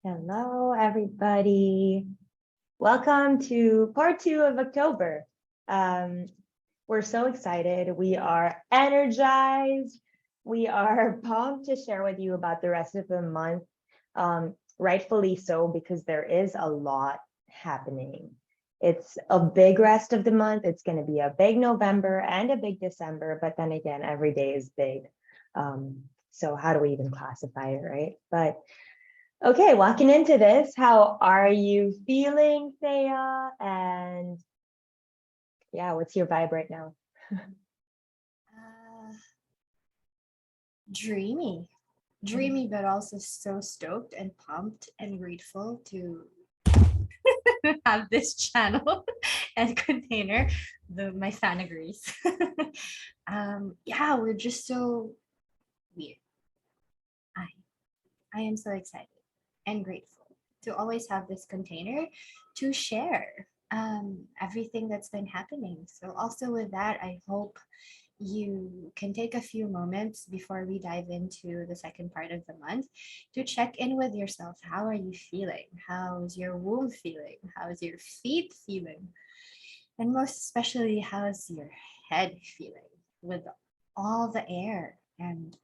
Hello, everybody. Welcome to part two of October. Um, we're so excited. We are energized. We are pumped to share with you about the rest of the month. Rightfully so, because there is a lot happening. It's a big rest of the month. It's going to be a big November and a big December, but then again, every day is big. So how do we even classify it, right? But okay, walking into this, how are you feeling, Thea? And yeah, what's your vibe right now? Uh, dreamy, dreamy, but also so stoked and pumped and grateful to have this channel and container. My fan agrees. Yeah, we're just so weird. I I am so excited and grateful to always have this container to share everything that's been happening. So also with that, I hope you can take a few moments before we dive into the second part of the month to check in with yourself. How are you feeling? How's your womb feeling? How's your feet feeling? And most especially, how's your head feeling with all the air? And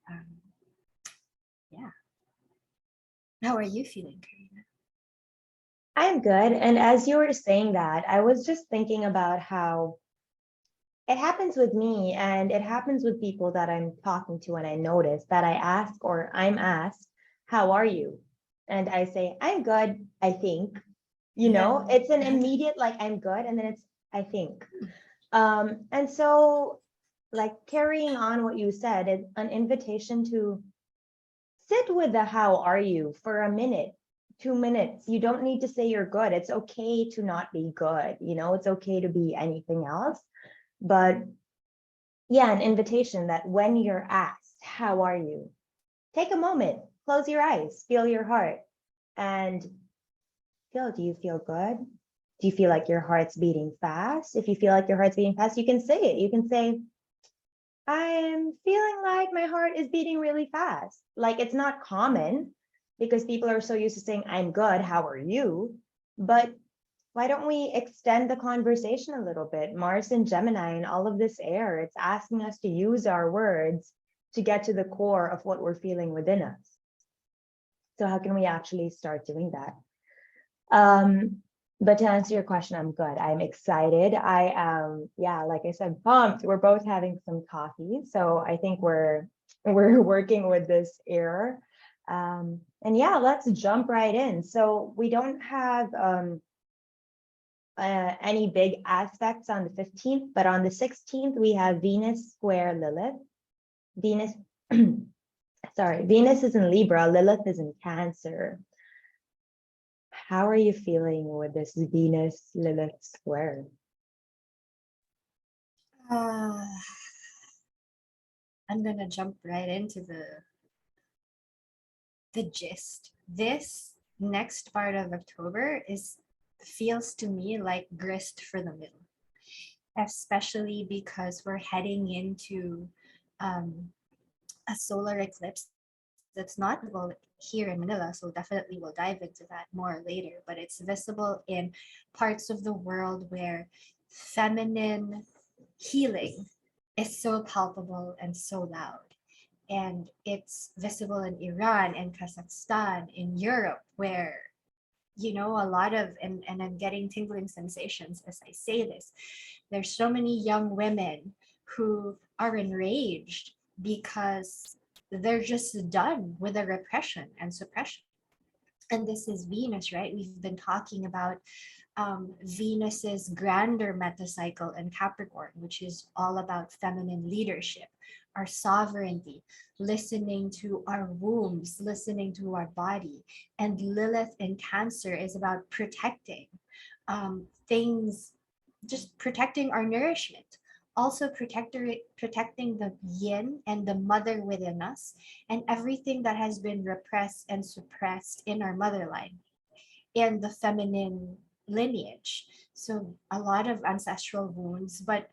yeah, how are you feeling, Karina? I'm good. And as you were saying that, I was just thinking about how it happens with me and it happens with people that I'm talking to, and I notice that I ask or I'm asked, how are you? And I say, I'm good, I think. Yeah. It's an immediate like I'm good, and then it's I think. And so like carrying on what you said, it's an invitation to sit with the how are you for a minute, 2 minutes. You don't need to say you're good. It's okay to not be good. It's okay to be anything else. But yeah, an invitation that when you're asked, how are you? Take a moment, close your eyes, feel your heart, and feel, do you feel good? Do you feel like your heart's beating fast? If you feel like your heart's beating fast, you can say it. You can say, I'm feeling like my heart is beating really fast. Like it's not common because people are so used to saying, I'm good, how are you? But why don't we extend the conversation a little bit? Mars and Gemini and all of this air, it's asking us to use our words to get to the core of what we're feeling within us. So, how can we actually start doing that? Um, but to answer your question, I'm good. I'm excited. I am, yeah, like I said, pumped. We're both having some coffee, so I think we're working with this air. And yeah, let's jump right in. So we don't have any big aspects on the 15th, but on the 16th we have Venus square Lilith. Venus, sorry, Venus is in Libra, Lilith is in Cancer. How are you feeling with this Venus Lilith square? Uh, I'm gonna jump right into the gist. This next part of October is feels to me like grist for the middle, especially because we're heading into um, a solar eclipse that's not visible here in Manila. So definitely we'll dive into that more later. But it's visible in parts of the world where feminine healing is so palpable and so loud, and it's visible in Iran and Kazakhstan, in Europe, where a lot of, and I'm getting tingling sensations as I say this. There's so many young women who are enraged because they're just done with the repression and suppression. And this is Venus, right? We've been talking about Venus's grander metacycle in Capricorn, which is all about feminine leadership, our sovereignty, listening to our wombs, listening to our body. And Lilith in Cancer is about protecting things, just protecting our nourishment. Also protecting the yin and the mother within us, and everything that has been repressed and suppressed in our mother line and the feminine lineage. So a lot of ancestral wounds, but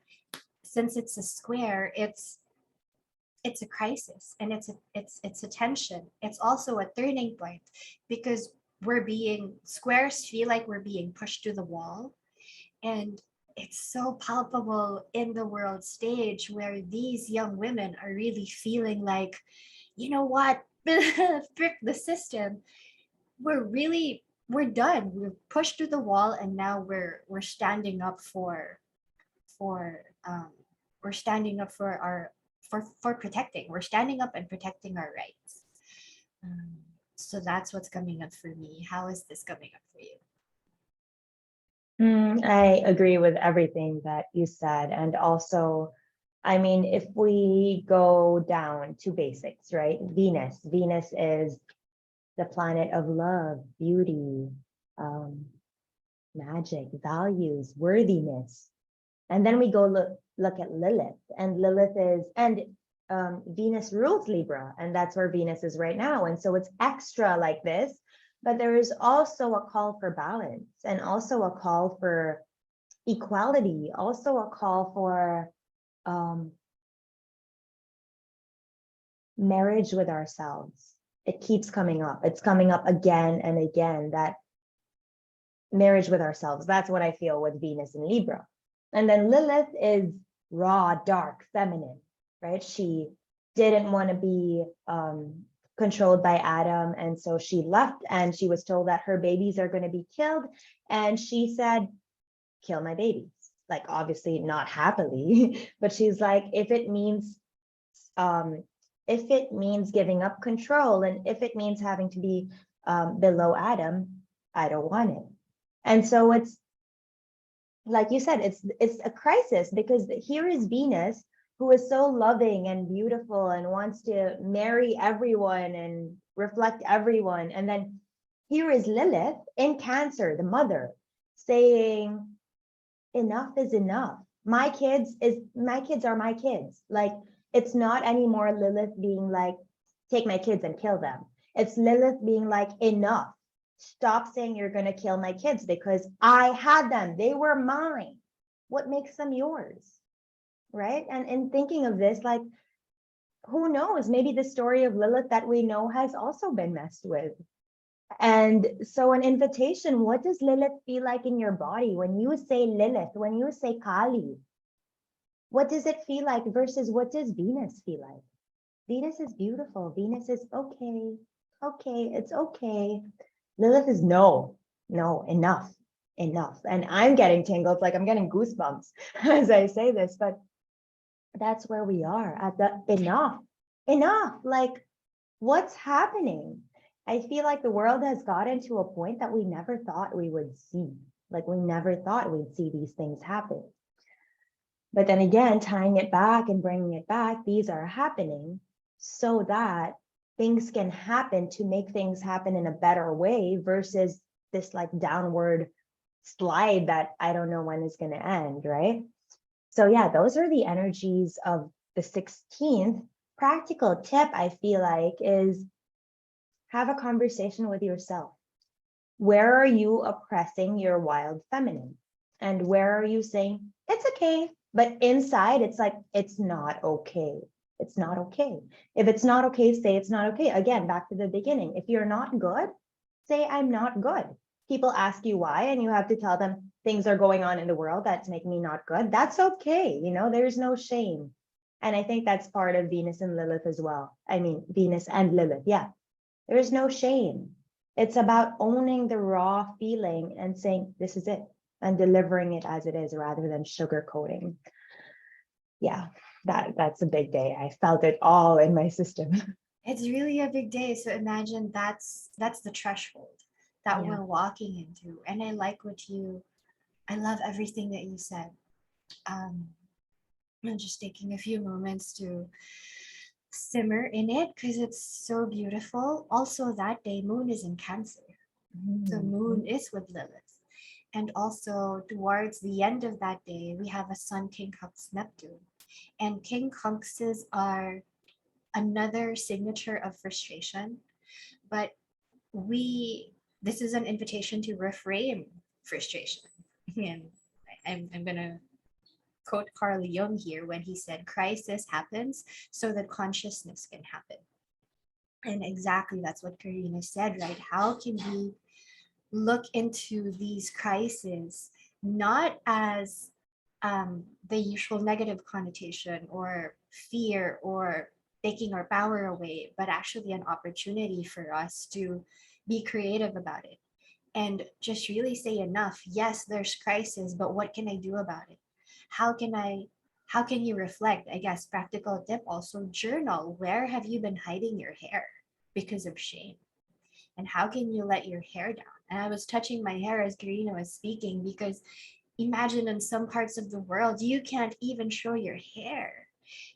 since it's a square, it's a crisis, and it's a tension. It's also a turning point because squares feel like we're being pushed to the wall. And it's so palpable in the world stage where these young women are really feeling like, you know what, frick the system. We're done. We're pushed to the wall, and now we're standing up for we're standing up for our for protecting. We're standing up and protecting our rights. Um, so that's what's coming up for me. How is this coming up for you? I agree with everything that you said. And also, I mean, if we go down to basics, right? Venus is the planet of love, beauty, um, magic, values, worthiness. And then we go look at Lilith, and Lilith is, and Venus rules Libra, and that's where Venus is right now. And so it's extra like this, but there is also a call for balance, and also a call for equality, also a call for marriage with ourselves. It keeps coming up. It's coming up again and again, that marriage with ourselves. That's what I feel with Venus and Libra. And then Lilith is raw, dark, feminine, right? She didn't want to be controlled by Adam. And so she left, and she was told that her babies are going to be killed. And she said, kill my babies. Like, obviously not happily, but she's like, if it means giving up control, and if it means having to be below Adam, I don't want it. And so it's like you said, it's a crisis, because here is Venus, who is so loving and beautiful and wants to marry everyone and reflect everyone. And then here is Lilith in Cancer, the mother, saying, enough is enough. My kids are my kids. Like, it's not anymore Lilith being like, take my kids and kill them. It's Lilith being like, enough. Stop saying you're going to kill my kids, because I had them. They were mine. What makes them yours? Right? And in thinking of this, like, who knows? Maybe the story of Lilith that we know has also been messed with. And so an invitation, what does Lilith feel like in your body? When you say Lilith, when you say Kali, what does it feel like versus what does Venus feel like? Venus is beautiful. Venus is okay. Okay, it's okay. Lilith is no, enough. And I'm getting tingled, like I'm getting goosebumps as I say this, but that's where we are at the enough. Like, what's happening? I feel like the world has gotten to a point that we never thought we would see. Like, we never thought we'd see these things happen. But then again, tying it back and bringing it back, these are happening so that things can happen to make things happen in a better way, versus this like downward slide that I don't know when is going to end, right? So yeah, those are the energies of the 16th. Practical tip, I feel like, is have a conversation with yourself. Where are you oppressing your wild feminine? And where are you saying, it's okay, but inside it's like, it's not okay. It's not okay. If it's not okay, say it's not okay. Again, back to the beginning. If you're not good, say I'm not good. People ask you why, and you have to tell them things are going on in the world that's making me not good. That's okay. You know, there's no shame. And I think that's part of Venus and Lilith as well. I mean, Venus and Lilith. Yeah. There's no shame. It's about owning the raw feeling and saying, this is it, and delivering it as it is rather than sugarcoating. Yeah, that's a big day. I felt it all in my system. It's really a big day. So imagine that's the threshold that Yeah. we're walking into. And I love everything that you said. I'm just taking a few moments to simmer in it because it's so beautiful. Also, that day, moon is in Cancer. The moon is with Lilith. And also, towards the end of that day, we have a sun quincunx Neptune. And quincunxes are another signature of frustration. But this is an invitation to reframe frustration. And I'm going to quote Carl Jung here when he said, crisis happens so that consciousness can happen. And exactly that's what Karina said, right? How can we look into these crises not as the usual negative connotation or fear or taking our power away, but actually an opportunity for us to be creative about it and just really say enough. Yes, there's crisis, but what can I do about it? How can I? How can you reflect? I guess practical tip also journal. Where have you been hiding your hair because of shame? And how can you let your hair down? And I was touching my hair as Karina was speaking because imagine in some parts of the world, you can't even show your hair.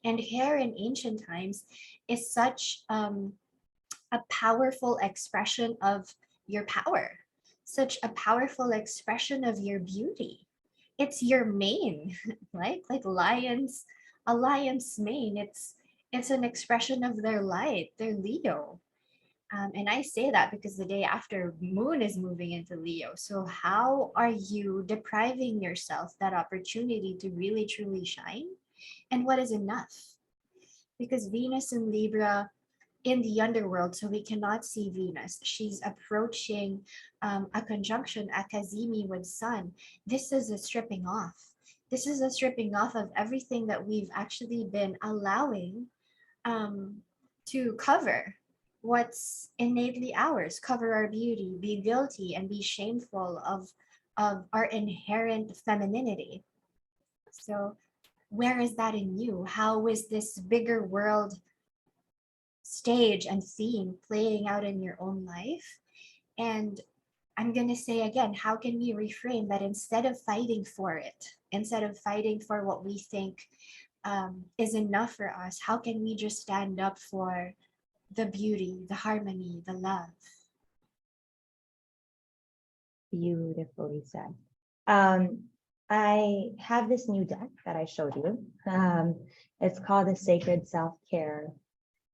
And hair in ancient times is such a powerful expression of your power, such a powerful expression of your beauty. It's your mane, right? Like lions, a lion's mane. It's an expression of their light, their Leo. And I say that because the day after Moon is moving into Leo. So how are you depriving yourself that opportunity to really truly shine? And what is enough? Because Venus in Libra in the underworld, so we cannot see Venus. She's approaching a conjunction, a Kazimi with Sun. This is a stripping off. This is a stripping off of everything that we've actually been allowing um, to cover what's innately ours, cover our beauty, be guilty, and be shameful of our inherent femininity. So, where is that in you? How is this bigger world stage and theme playing out in your own life? And I'm going to say again, how can we reframe that instead of fighting for it, instead of fighting for what we think is enough for us, how can we just stand up for the beauty, the harmony, the love? Beautifully said. Um, I have this new deck that I showed you. It's called the Sacred Self-Care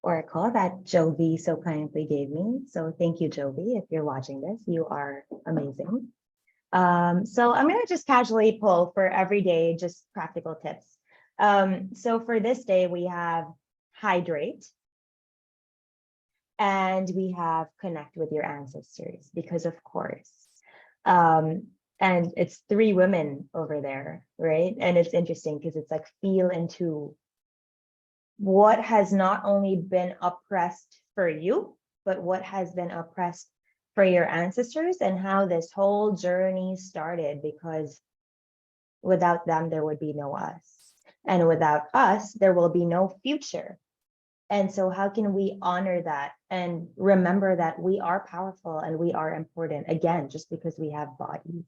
Oracle that Jovi so kindly gave me. So thank you, Jovi. If you're watching this, you are amazing. So I'm going to just casually pull for every day, just practical tips. So for this day, we have hydrate and we have connect with your ancestors because of course. Um, and it's three women over there, right? And it's interesting because it's like feel into what has not only been oppressed for you, but what has been oppressed for your ancestors and how this whole journey started, because without them, there would be no us. And without us, there will be no future. And so how can we honor that and remember that we are powerful and we are important, again, just because we have bodies.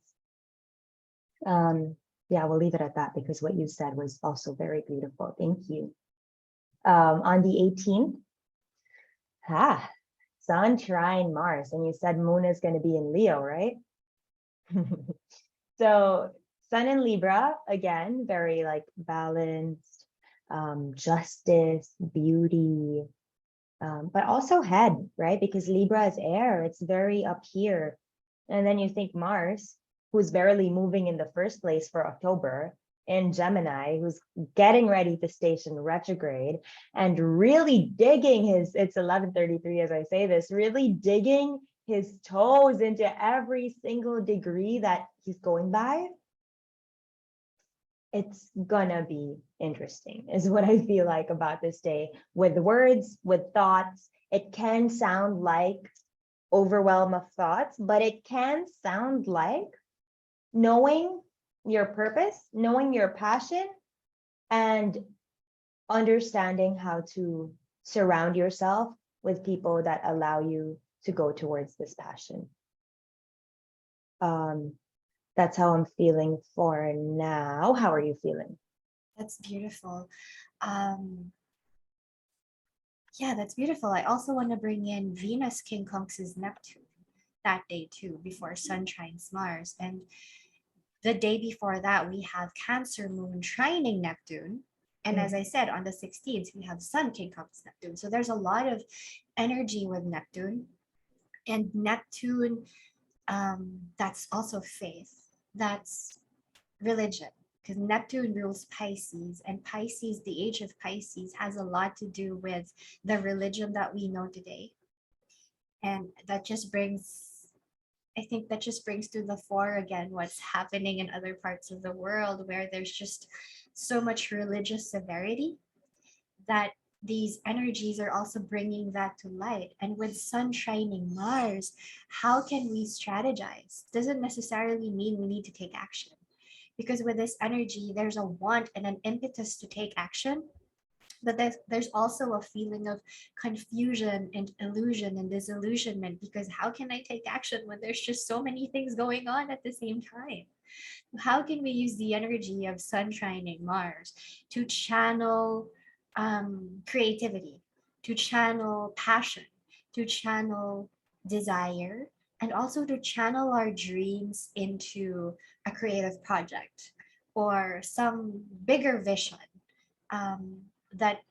Yeah, we'll leave it at that because what you said was also very beautiful. Thank you. On the 18th, Sun trine Mars, and you said Moon is going to be in Leo, right? So Sun in Libra, again, very like balanced, justice, beauty, but also head, right? Because Libra is air, it's very up here. And then you think Mars, who's barely moving in the first place for October, and Gemini, who's getting ready to station retrograde and really digging it's 11:33 as I say this, really digging his toes into every single degree that he's going by. It's gonna be interesting, is what I feel like about this day. With words, with thoughts, it can sound like overwhelm of thoughts, but it can sound like knowing your purpose, knowing your passion, and understanding how to surround yourself with people that allow you to go towards this passion. That's how I'm feeling for now. How are you feeling? That's beautiful. Yeah, that's beautiful. I also want to bring in Venus quincunxes Neptune that day too, before Sun trines Mars. And the day before that, we have Cancer Moon trining Neptune. And as I said, on the 16th, we have Sun quincunx Neptune. So there's a lot of energy with Neptune. And Neptune, that's also faith. That's religion. because Neptune rules Pisces, and Pisces, the age of Pisces, has a lot to do with the religion that we know today. And that just brings, I think that just brings to the fore again what's happening in other parts of the world where there's just so much religious severity that these energies are also bringing that to light. And with Sun shining Mars, how can we strategize? Doesn't necessarily mean we need to take action. Because with this energy, there's a want and an impetus to take action, but there's also a feeling of confusion and illusion and disillusionment, because how can I take action when there's just so many things going on at the same time? How can we use the energy of Sun shining Mars to channel creativity, to channel passion, to channel desire, and also to channel our dreams into a creative project or some bigger vision, um, that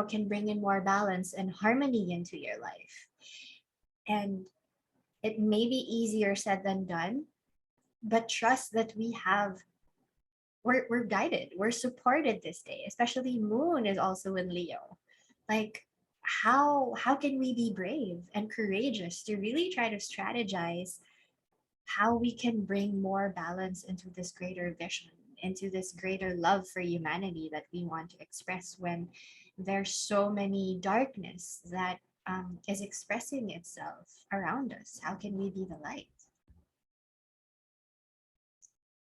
can bring in more balance and harmony into your life. And it may be easier said than done, but trust that we're guided, we're supported this day, especially Moon is also in Leo. Like, how can we be brave and courageous to really try to strategize how we can bring more balance into this greater vision, into this greater love for humanity that we want to express, when there's so many darkness that is expressing itself around us? How can we be the light?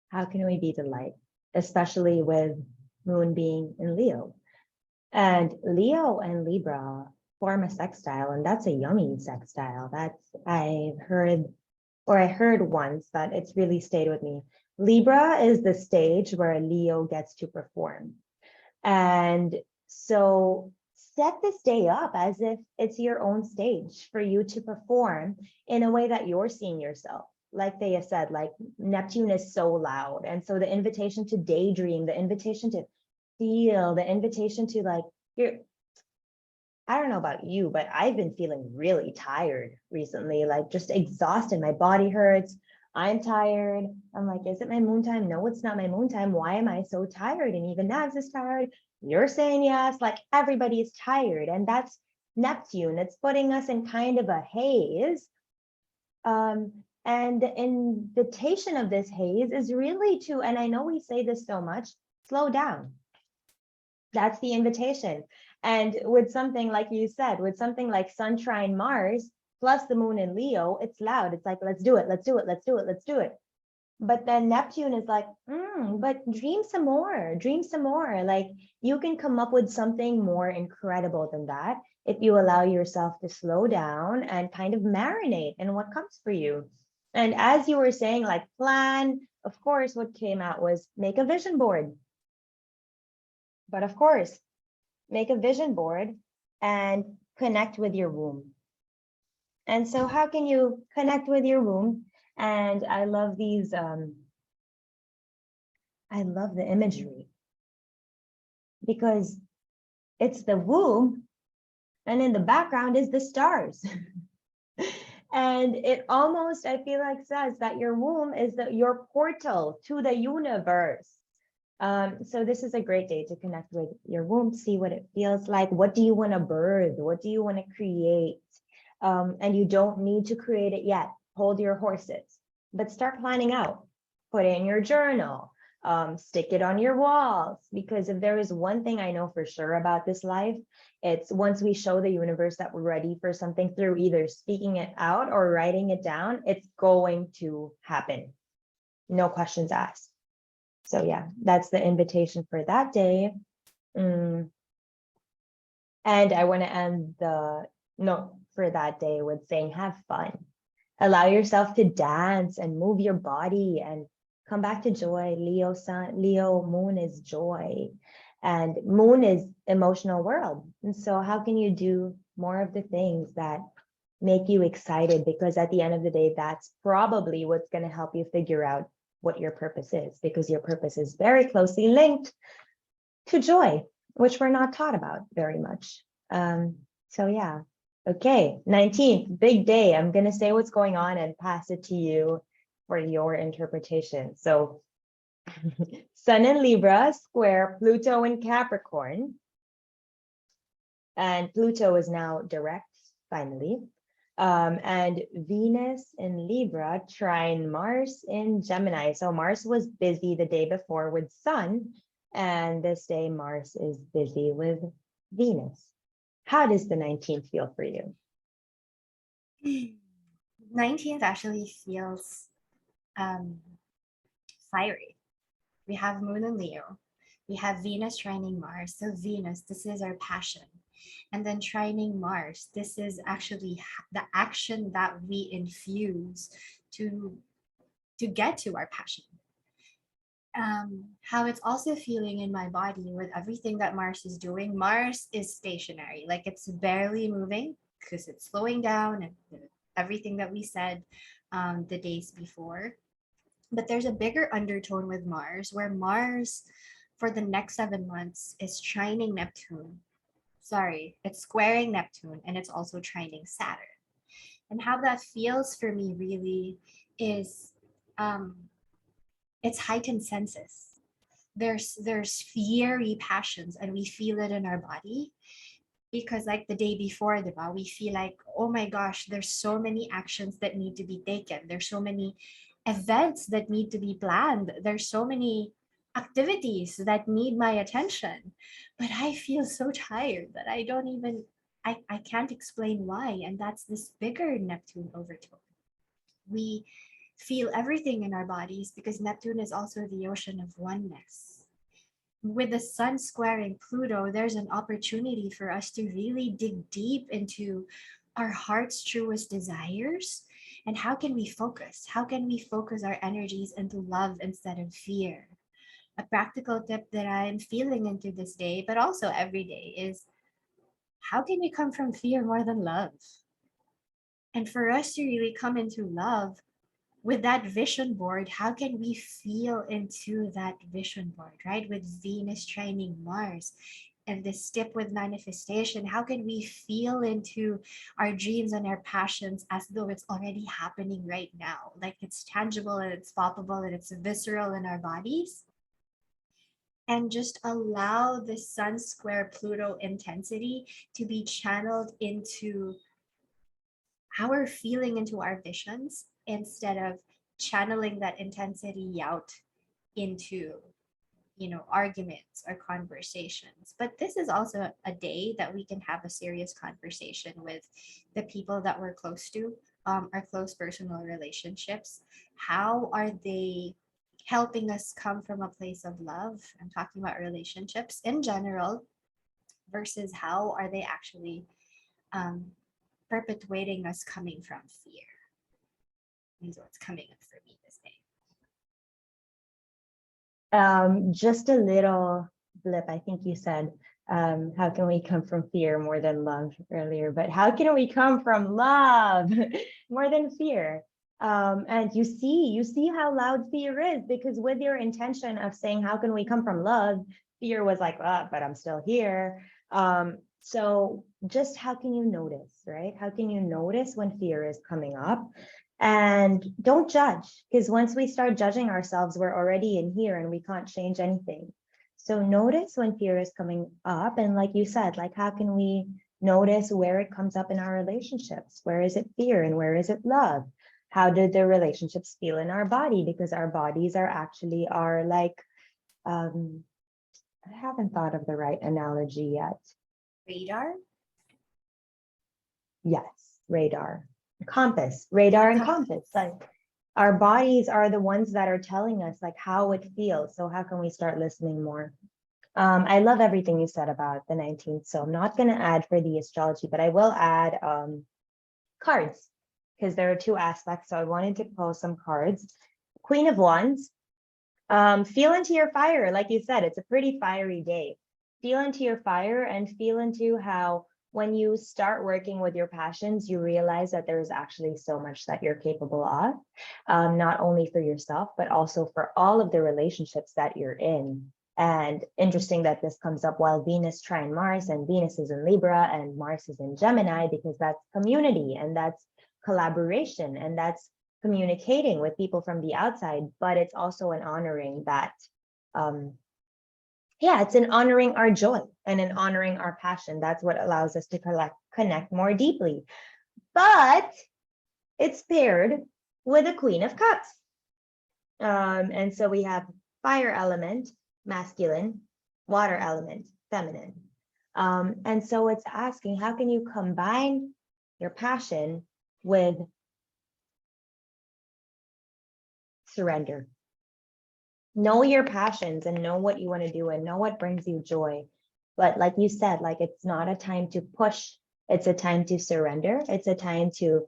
How can we be the light, especially with Moon being in Leo? And Leo and Libra form a sextile, and that's a yummy sextile. I heard once that it's really stayed with me. Libra is the stage where Leo gets to perform. And so set this day up as if it's your own stage for you to perform in a way that you're seeing yourself. Like they have said, like Neptune is so loud. And so the invitation to daydream, the invitation to feel, the invitation to I don't know about you, but I've been feeling really tired recently, like just exhausted. My body hurts. I'm tired. I'm like, is it my moon time? No, it's not my moon time. Why am I so tired? And even Nabs is tired. You're saying yes, like everybody is tired. And that's Neptune. It's putting us in kind of a haze. And the invitation of this haze is really to, and I know we say this so much, slow down. That's the invitation. And with something like you said, with something like Sun trine Mars plus the moon in Leo, it's loud. It's like, let's do it, let's do it, let's do it, let's do it. But then Neptune is like, but dream some more, dream some more. Like you can come up with something more incredible than that if you allow yourself to slow down and kind of marinate in what comes for you. And as you were saying, like plan, of course, what came out was make a vision board. But of course, make a vision board and connect with your womb. And so how can you connect with your womb? And I love these, I love the imagery because it's the womb and in the background is the stars. And it almost, I feel like, says that your womb is your portal to the universe. So this is a great day to connect with your womb, see what it feels like. What do you want to birth? What do you want to create? And you don't need to create it yet. Hold your horses, but start planning out. Put it in your journal, stick it on your walls, because if there is one thing I know for sure about this life, it's once we show the universe that we're ready for something through either speaking it out or writing it down, it's going to happen. No questions asked. So yeah, that's the invitation for that day. And I want to end the note for that day with saying, have fun. Allow yourself to dance and move your body and come back to joy. Leo sun, Leo moon is joy, and moon is emotional world. And so how can you do more of the things that make you excited? Because at the end of the day, that's probably what's going to help you figure out what your purpose is, because your purpose is very closely linked to joy, which we're not taught about very much. So yeah. Okay, 19th, big day. I'm going to say what's going on and pass it to you for your interpretation. So Sun in Libra, square Pluto in Capricorn. And Pluto is now direct, finally. And Venus in Libra, trine Mars in Gemini. So Mars was busy the day before with Sun, and this day Mars is busy with Venus. How does the 19th feel for you? 19th actually feels fiery. We have Moon in Leo. We have Venus trining Mars. So Venus, this is our passion. And then trining Mars, this is actually the action that we infuse to get to our passion. How it's also feeling in my body with everything that Mars is doing. Mars is stationary, like it's barely moving because it's slowing down and everything that we said the days before. But there's a bigger undertone with Mars, where Mars for the next 7 months is trining Neptune. Sorry, it's squaring Neptune, and it's also trining Saturn. And how that feels for me really is it's heightened senses. There's fiery passions, and we feel it in our body because like the day before, diba, we feel like, oh my gosh, there's so many actions that need to be taken. There's so many events that need to be planned. There's so many activities that need my attention. But I feel so tired that I don't even, I can't explain why. And that's this bigger Neptune overtone. We feel everything in our bodies because Neptune is also the ocean of oneness. With the sun squaring Pluto, there's an opportunity for us to really dig deep into our heart's truest desires. And how can we focus? How can we focus our energies into love instead of fear? A practical tip that I'm feeling into this day, but also every day, is how can we come from fear more than love? And for us to really come into love, with that vision board, how can we feel into that vision board, right? With Venus trining Mars and this tip with manifestation, how can we feel into our dreams and our passions as though it's already happening right now? Like it's tangible and it's palpable and it's visceral in our bodies. And just allow the sun square Pluto intensity to be channeled into our feeling into our visions instead of channeling that intensity out into arguments or conversations. But this is also a day that we can have a serious conversation with the people that we're close to, our close personal relationships. How are they helping us come from a place of love? I'm talking about relationships in general, versus how are they actually perpetuating us coming from fear. Is what's coming up for me this day. Just a little blip. I think you said, how can we come from fear more than love earlier? But how can we come from love more than fear? And you see how loud fear is, because with your intention of saying, how can we come from love? Fear was like, but I'm still here. So just how can you notice, right? How can you notice when fear is coming up? And don't judge, because once we start judging ourselves, we're already in here and we can't change anything. So notice when fear is coming up. And like you said, like, how can we notice where it comes up in our relationships? Where is it fear and where is it love? How do the relationships feel in our body? Because our bodies are actually I haven't thought of the right analogy yet. Radar? Yes, radar. Compass, radar and compass. Like, our bodies are the ones that are telling us like how it feels. So how can we start listening more? I love everything you said about the 19th. So I'm not going to add for the astrology, but I will add cards, because there are two aspects. So I wanted to pull some cards. Queen of Wands. Feel into your fire. Like you said, it's a pretty fiery day. Feel into your fire and feel into how when you start working with your passions, you realize that there's actually so much that you're capable of, not only for yourself, but also for all of the relationships that you're in. And interesting that this comes up while Venus trine Mars, and Venus is in Libra and Mars is in Gemini, because that's community and that's collaboration and that's communicating with people from the outside, but it's also an honoring that, yeah, it's an honoring our joy and an honoring our passion. That's what allows us to connect more deeply. But it's paired with a Queen of Cups. And so we have fire element, masculine, water element, feminine. And so it's asking, how can you combine your passion with surrender? Know your passions and know what you want to do and know what brings you joy. But like you said, like it's not a time to push, it's a time to surrender. It's a time to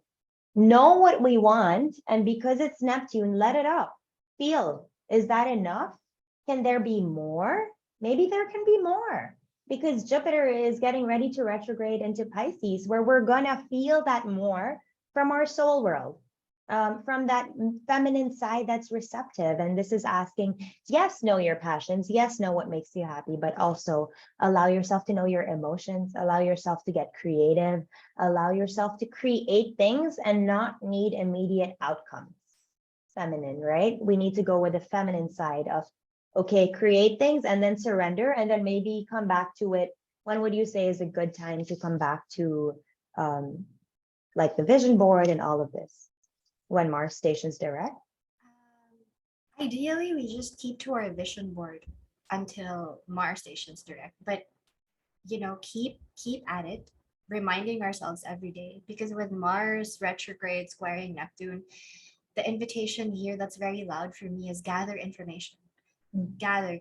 know what we want. And because it's Neptune, let it up. Feel, is that enough? Can there be more? Maybe there can be more, because Jupiter is getting ready to retrograde into Pisces, where we're gonna feel that more from our soul world, from that feminine side that's receptive. And this is asking, yes, know your passions, yes, know what makes you happy, but also allow yourself to know your emotions, allow yourself to get creative, allow yourself to create things and not need immediate outcomes. Feminine, right? We need to go with the feminine side of, okay, create things and then surrender, and then maybe come back to it. When would you say is a good time to come back to like the vision board and all of this? When Mars stations direct? Ideally, we just keep to our vision board until Mars stations direct. But keep at it, reminding ourselves every day. Because with Mars retrograde squaring Neptune, the invitation here that's very loud for me is gather information.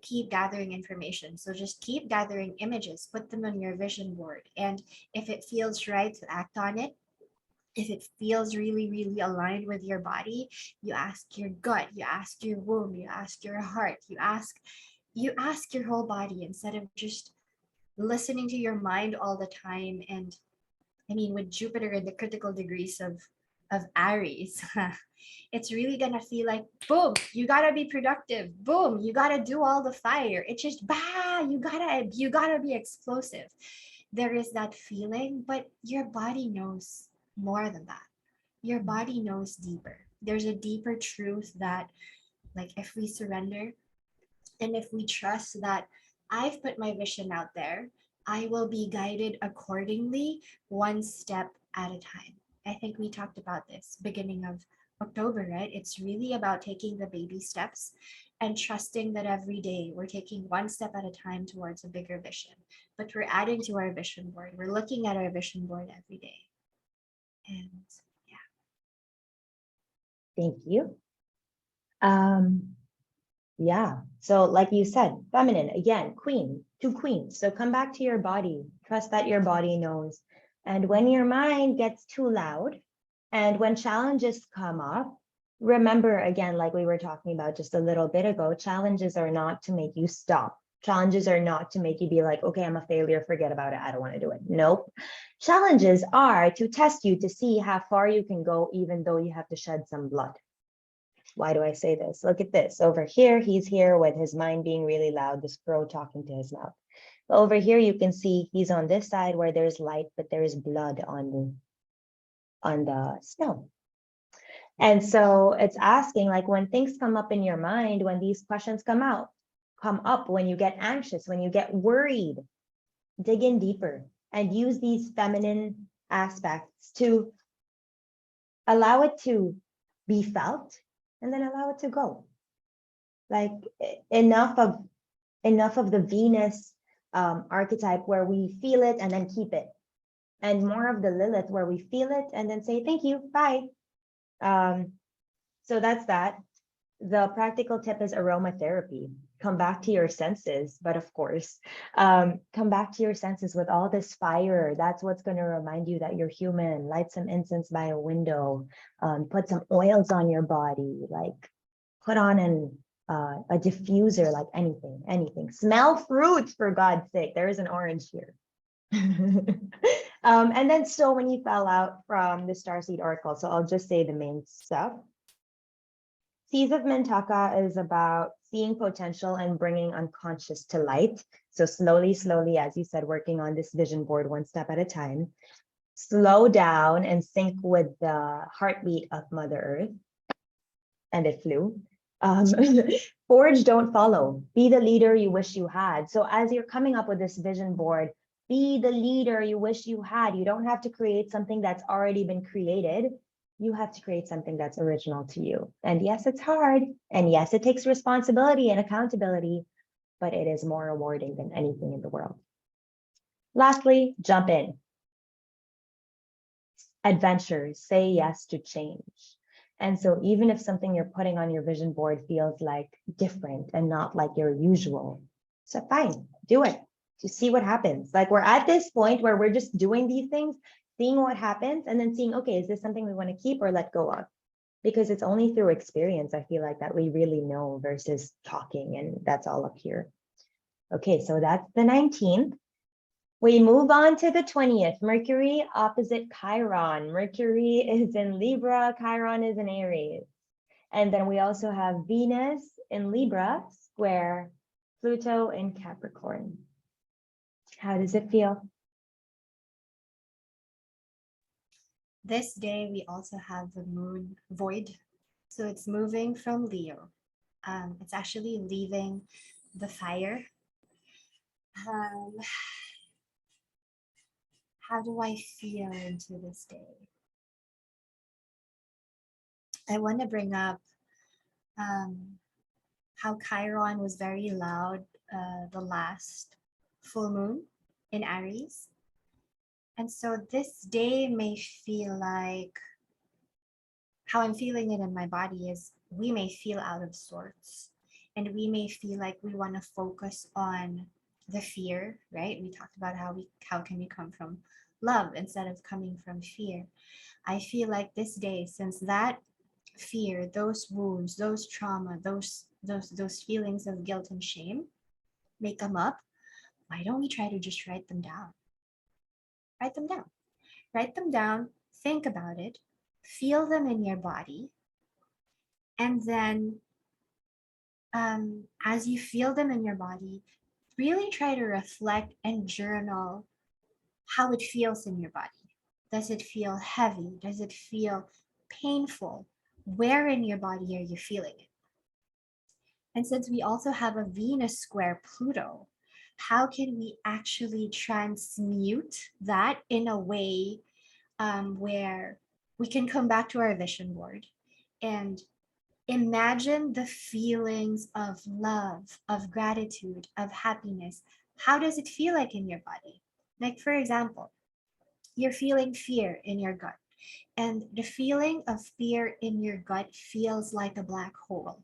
Keep gathering information. So just keep gathering images, put them on your vision board. And if it feels right to act on it, if it feels really, really aligned with your body, you ask your gut, you ask your womb, you ask your heart, you ask your whole body instead of just listening to your mind all the time. And I mean, with Jupiter in the critical degrees of Aries, it's really gonna feel like boom, you gotta be productive. Boom, you gotta do all the fire. It's just you gotta be explosive. There is that feeling, but your body knows more than that. Your body knows deeper. There's a deeper truth that, like, if we surrender and if we trust that I've put my vision out there, I will be guided accordingly, one step at a time. I think we talked about this beginning of October, right? It's really about taking the baby steps and trusting that every day we're taking one step at a time towards a bigger vision. But we're adding to our vision board. We're looking at our vision board every day. And yeah. Thank you. Yeah, so like you said, feminine, again, queen, two queens. So come back to your body, trust that your body knows. And when your mind gets too loud and when challenges come up, remember again, like we were talking about just a little bit ago, challenges are not to make you stop. Challenges are not to make you be like, okay, I'm a failure, forget about it, I don't want to do it. Nope. Challenges are to test you to see how far you can go, even though you have to shed some blood. Why do I say this? Look at this. Over here, he's here with his mind being really loud, this crow talking to his mouth. But over here, you can see he's on this side where there's light, but there is blood on the snow. And so it's asking, like, when things come up in your mind, when these questions come up, when you get anxious, when you get worried, dig in deeper and use these feminine aspects to allow it to be felt and then allow it to go. Like enough of the Venus archetype where we feel it and then keep it, and more of the Lilith where we feel it and then say thank you, bye. So that's that. The practical tip is aromatherapy. Come back to your senses, but of course, come back to your senses with all this fire. That's what's going to remind you that you're human. Light some incense by a window, put some oils on your body, like put on a diffuser, like anything. Smell fruits, for God's sake. There is an orange here. And then still when you fell out from the Starseed Oracle, so I'll just say the main stuff. Seeds of Mintaka is about seeing potential and bringing unconscious to light. So slowly, as you said, working on this vision board one step at a time. Slow down and sync with the heartbeat of Mother Earth. and it flew. Um, Forge, don't follow. Be the leader you wish you had. So as you're coming up with this vision board, be the leader you wish you had. You don't have to create something that's already been created. You have to create something that's original to you. And yes, it's hard. And yes, it takes responsibility and accountability, but it is more rewarding than anything in the world. Lastly, jump in. Adventures, say yes to change. And so even if something you're putting on your vision board feels like different and not like your usual, so fine, do it to see what happens. Like we're at this point where we're just doing these things, seeing what happens, and then seeing, okay, is this something we want to keep or let go of? Because it's only through experience, I feel like, that we really know versus talking, and that's all up here. Okay, so that's the 19th. We move on to the 20th, Mercury opposite Chiron. Mercury is in Libra, Chiron is in Aries. And then we also have Venus in Libra, square Pluto in Capricorn. How does it feel? This day, we also have the moon void. So it's moving from Leo. It's actually leaving the fire. How do I feel into this day? I want to bring up how Chiron was very loud the last full moon in Aries. And so this day may feel like, how I'm feeling it in my body is, we may feel out of sorts, and we may feel like we want to focus on the fear, right? We talked about how can we come from love instead of coming from fear. I feel like this day, since that fear, those wounds, those trauma, those feelings of guilt and shame may come up, why don't we try to just write them down? Write them down. Write them down, think about it, feel them in your body, and then as you feel them in your body, really try to reflect and journal how it feels in your body. Does it feel heavy? Does it feel painful? Where in your body are you feeling it? And since we also have a Venus square Pluto, how can we actually transmute that in a way where we can come back to our vision board and imagine the feelings of love, of gratitude, of happiness. How does it feel like in your body? Like, for example, you're feeling fear in your gut, and the feeling of fear in your gut feels like a black hole.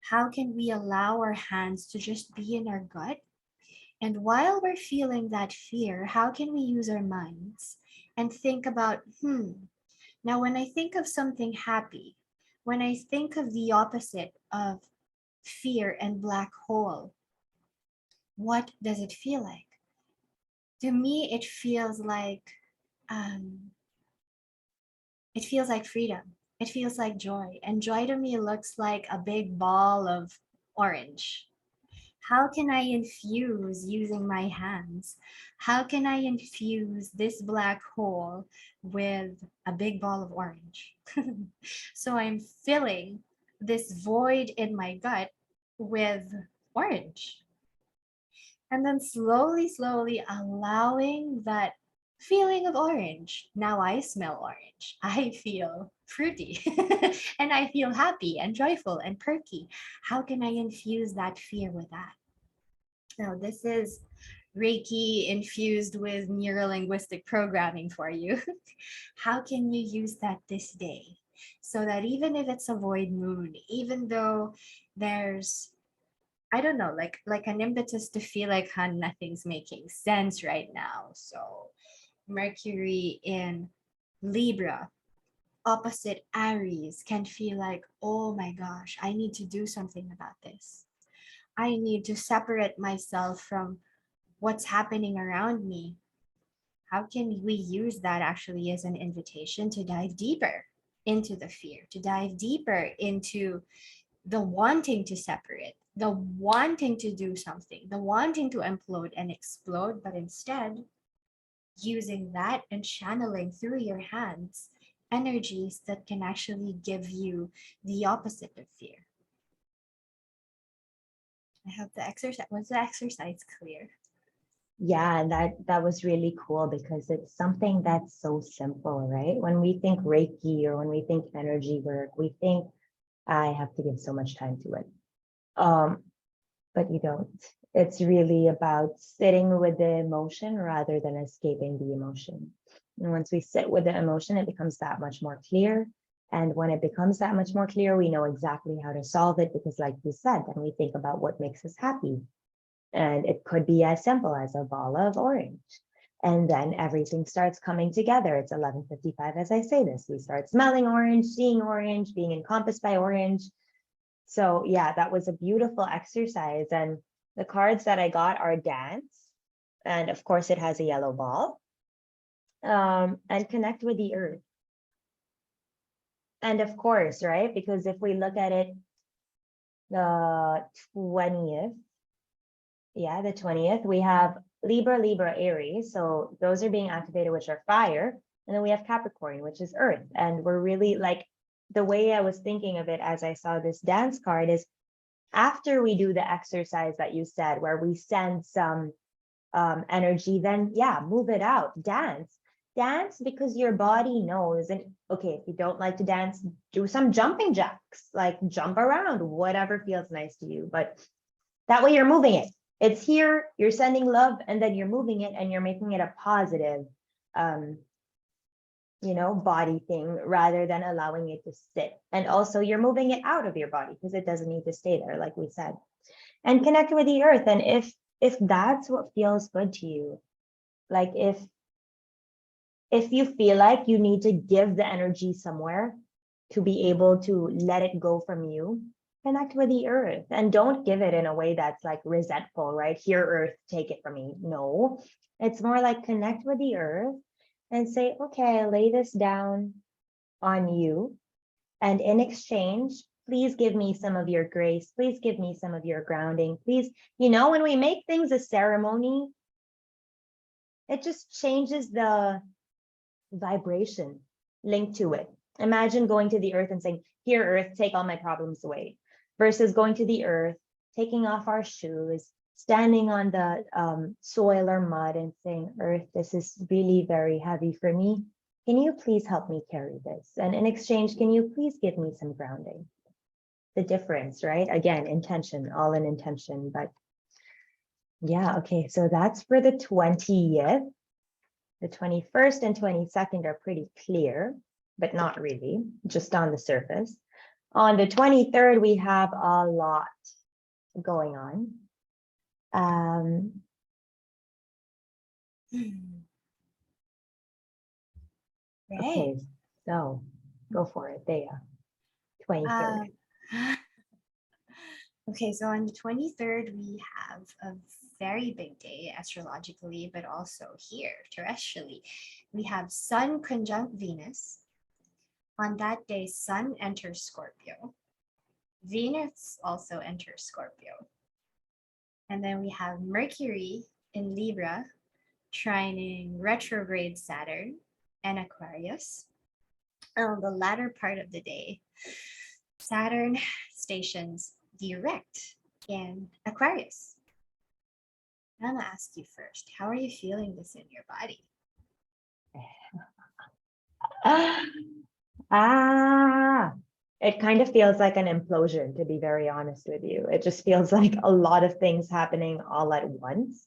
How can we allow our hands to just be in our gut? And while we're feeling that fear, how can we use our minds and think about, now when I think of something happy, when I think of the opposite of fear and black hole, what does it feel like? To me, it feels like freedom. It feels like joy. And joy to me looks like a big ball of orange. How can I infuse using my hands? How can I infuse this black hole with a big ball of orange? So I'm filling this void in my gut with orange. And then slowly, slowly allowing that feeling of orange. Now I smell orange. I feel fruity and I feel happy and joyful and perky. How can I infuse that fear with that? Now, this is Reiki infused with neurolinguistic programming for you. How can you use that this day? So that even if it's a void moon, even though there's, I don't know, like an impetus to feel like, nothing's making sense right now. So Mercury in Libra, opposite Aries, can feel like, oh my gosh, I need to do something about this. I need to separate myself from what's happening around me. How can we use that actually as an invitation to dive deeper into the fear, to dive deeper into the wanting to separate, the wanting to do something, the wanting to implode and explode, but instead using that and channeling through your hands energies that can actually give you the opposite of fear. I hope the exercise was the exercise clear. Yeah, and that was really cool because it's something that's so simple, right? When we think Reiki or when we think energy work, we think I have to give so much time to it. But you don't. It's really about sitting with the emotion rather than escaping the emotion. And once we sit with the emotion, it becomes that much more clear. And when it becomes that much more clear, we know exactly how to solve it because, like you said, then we think about what makes us happy. And it could be as simple as a ball of orange. And then everything starts coming together. It's 11:55 as I say this. We start smelling orange, seeing orange, being encompassed by orange. So yeah, that was a beautiful exercise. And the cards that I got are dance. And of course, it has a yellow ball. And connect with the earth. And of course, right? Because if we look at it, the 20th, yeah, the 20th, we have Libra, Libra, Aries. So those are being activated, which are fire. And then we have Capricorn, which is earth. And we're really like, the way I was thinking of it as I saw this dance card is after we do the exercise that you said, where we send some energy, then yeah, move it out, dance because your body knows. And okay, if you don't like to dance, do some jumping jacks, like jump around, whatever feels nice to you. But that way you're moving it. It's here, you're sending love, and then you're moving it and you're making it a positive body thing rather than allowing it to sit. And also you're moving it out of your body because it doesn't need to stay there, like we said. And connect with the earth. And if that's what feels good to you, like if you feel like you need to give the energy somewhere to be able to let it go from you, connect with the earth. And don't give it in a way that's like resentful, right? Here, earth, take it from me. No, it's more like connect with the earth and say, okay, I lay this down on you. And in exchange, please give me some of your grace. Please give me some of your grounding. Please, when we make things a ceremony, it just changes the vibration linked to it. Imagine going to the earth and saying, here, earth, take all my problems away, versus going to the earth, taking off our shoes, standing on the soil or mud and saying, earth, this is really very heavy for me. Can you please help me carry this? And in exchange, can you please give me some grounding? The difference, right? Again, intention, all in intention. But yeah, okay, so that's for the 20th. The 21st and 22nd are pretty clear, but not really, just on the surface. On the 23rd, we have a lot going on. Right. Okay, so go for it, Thea. 23rd. Okay, so on the 23rd, we have a very big day astrologically, but also here terrestrially. We have Sun conjunct Venus. On that day, Sun enters Scorpio. Venus also enters Scorpio. And then we have Mercury in Libra, trining retrograde Saturn and Aquarius. On the latter part of the day, Saturn stations direct in Aquarius. I'm gonna ask you first, how are you feeling this in your body? It kind of feels like an implosion, to be very honest with you. It just feels like a lot of things happening all at once.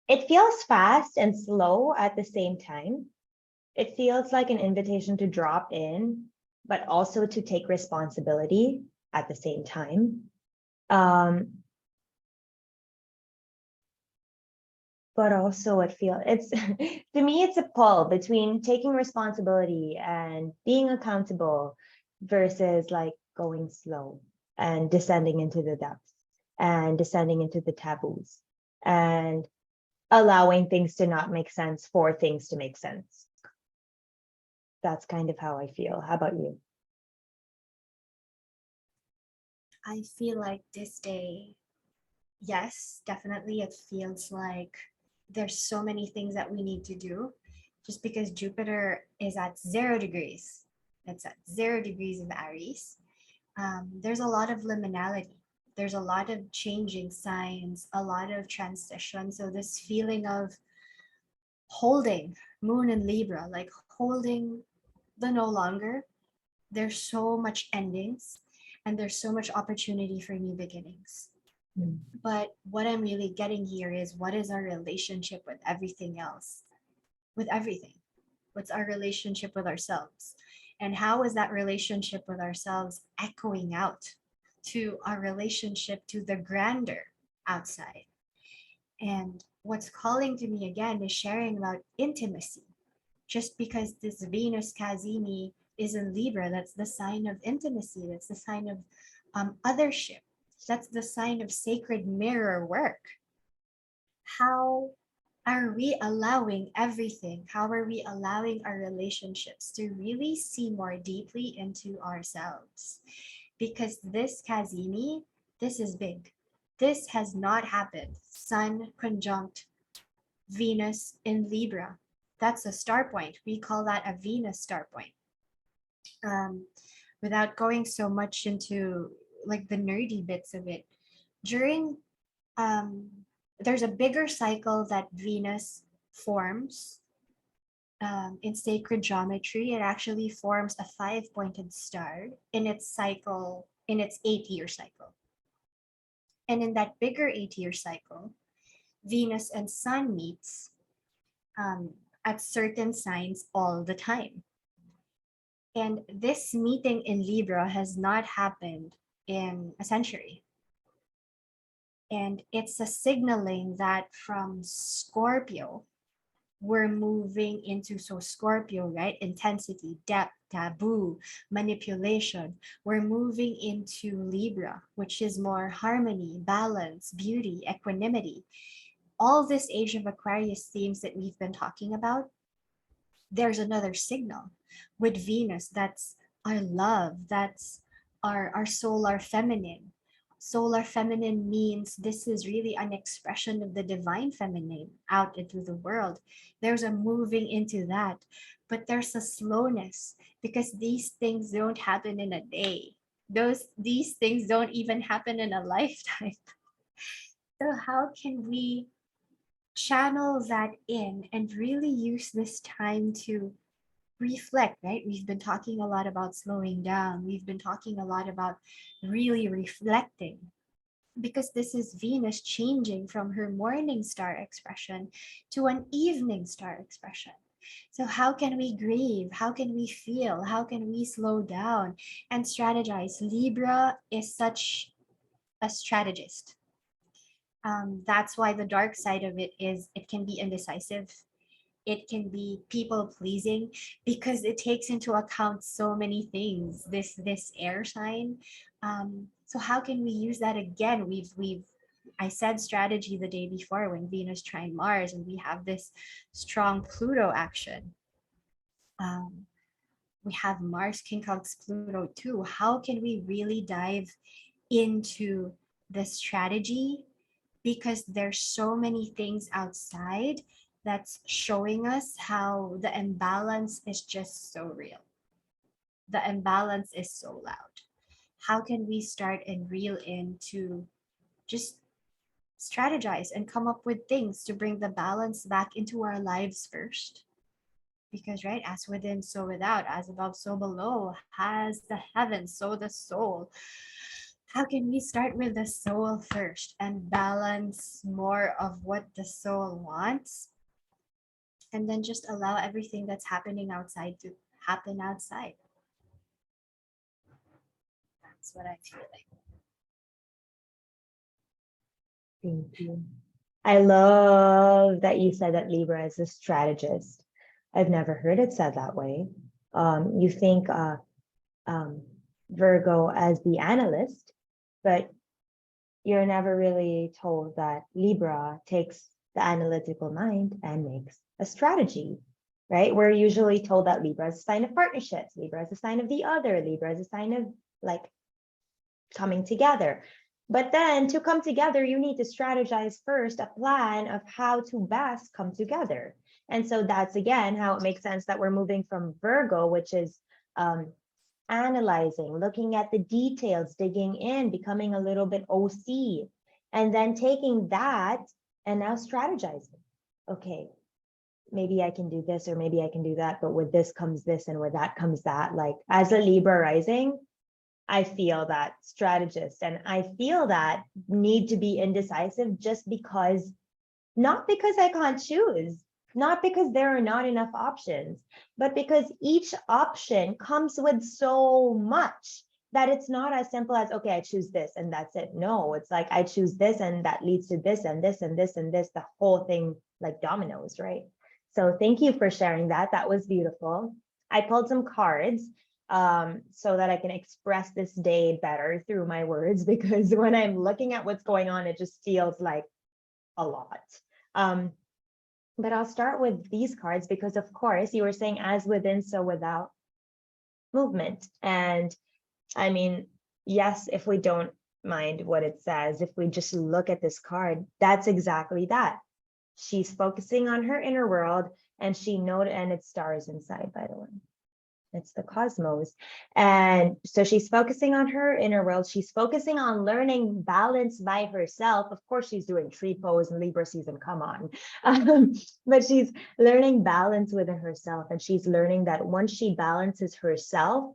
It feels fast and slow at the same time. It feels like an invitation to drop in, but also to take responsibility at the same time. But also it's to me, it's a pull between taking responsibility and being accountable versus like going slow and descending into the depths and descending into the taboos and allowing things to not make sense for things to make sense. That's kind of how I feel. How about you? I feel like this day yes, definitely it feels like there's so many things that we need to do just because Jupiter is at 0 degrees. It's at 0 degrees of Aries. There's a lot of liminality. There's a lot of changing signs, a lot of transition. So this feeling of holding Moon and Libra, like holding the no longer, there's so much endings and there's so much opportunity for new beginnings. Mm. But what I'm really getting here is what is our relationship with everything else? With everything. What's our relationship with ourselves? And how is that relationship with ourselves echoing out to our relationship to the grander outside? And what's calling to me again is sharing about intimacy. Just because this Venus Kazimi is in Libra, that's the sign of intimacy, that's the sign of othership, that's the sign of sacred mirror work. How are we allowing everything? How are we allowing our relationships to really see more deeply into ourselves? Because this Kazimi, this is big. This has not happened. Sun conjunct Venus in Libra. That's a star point. We call that a Venus star point. Um, Without going so much into like the nerdy bits of it, during um, there's a bigger cycle that Venus forms in sacred geometry. It actually forms a five-pointed star in its cycle, in its 8-year cycle. And in that bigger 8-year cycle, Venus and Sun meets um, at certain signs all the time. And this meeting in Libra has not happened in a century. And it's a signaling that from Scorpio, we're moving into, so Scorpio, right? Intensity, depth, taboo, manipulation. We're moving into Libra, which is more harmony, balance, beauty, equanimity. All this age of Aquarius themes that we've been talking about, there's another signal with Venus. That's our love, that's our solar feminine. Solar feminine means this is really an expression of the divine feminine out into the world. There's a moving into that, but there's a slowness because these things don't happen in a day. These things don't even happen in a lifetime. So how can we channel that in and really use this time to reflect, right? We've been talking a lot about slowing down. We've been talking a lot about really reflecting because this is Venus changing from her morning star expression to an evening star expression. So, how can we grieve? How can we feel? How can we slow down and strategize? Libra is such a strategist. That's why the dark side of it is it can be indecisive, it can be people pleasing because it takes into account so many things, this air sign. So how can we use that again? We've I said strategy the day before when Venus trine Mars and we have this strong Pluto action. um, we have Mars quincunx Pluto too. How can we really dive into the strategy, because there's so many things outside that's showing us how the imbalance is just so real. The imbalance is so loud. How can we start and reel in to just strategize and come up with things to bring the balance back into our lives first? Because, right, as within, so without, as above, so below, has the heavens, so the soul. How can we start with the soul first and balance more of what the soul wants, and then just allow everything that's happening outside to happen outside? That's what I feel like. Thank you. I love that you said that Libra is a strategist. I've never heard it said that way. You think Virgo as the analyst, but you're never really told that Libra takes the analytical mind and makes a strategy, right? We're usually told that Libra is a sign of partnerships, Libra is a sign of the other, Libra is a sign of like coming together. But then to come together, you need to strategize first a plan of how to best come together. And so that's again how it makes sense that we're moving from Virgo, which is analyzing, looking at the details, digging in, becoming a little bit OC, and then taking that and now strategizing. Okay, maybe I can do this or maybe I can do that, but with this comes this and with that comes that. Like as a Libra rising, I feel that strategist and I feel that need to be indecisive just because, not because I can't choose, not because there are not enough options, but because each option comes with so much that it's not as simple as, okay, I choose this and that's it. No, it's like I choose this and that leads to this and this and this and this, the whole thing like dominoes, right? So thank you for sharing that. That was beautiful. I pulled some cards so that I can express this day better through my words, because when I'm looking at what's going on, it just feels like a lot. But I'll start with these cards because, of course, you were saying as within, so without movement. And I mean, yes, if we don't mind what it says, if we just look at this card, that's exactly that. She's focusing on her inner world and she noted, and it's stars inside, by the way. It's the cosmos. And so she's focusing on her inner world. She's focusing on learning balance by herself. Of course, she's doing tree pose and Libra season, come on. But she's learning balance within herself. And she's learning that once she balances herself,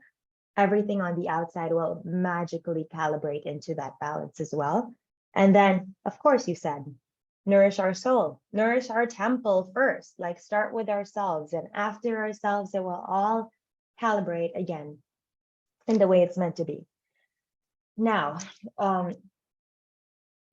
everything on the outside will magically calibrate into that balance as well. And then, of course, you said, nourish our soul, nourish our temple first, like start with ourselves. And after ourselves, it will all calibrate again in the way it's meant to be. Now,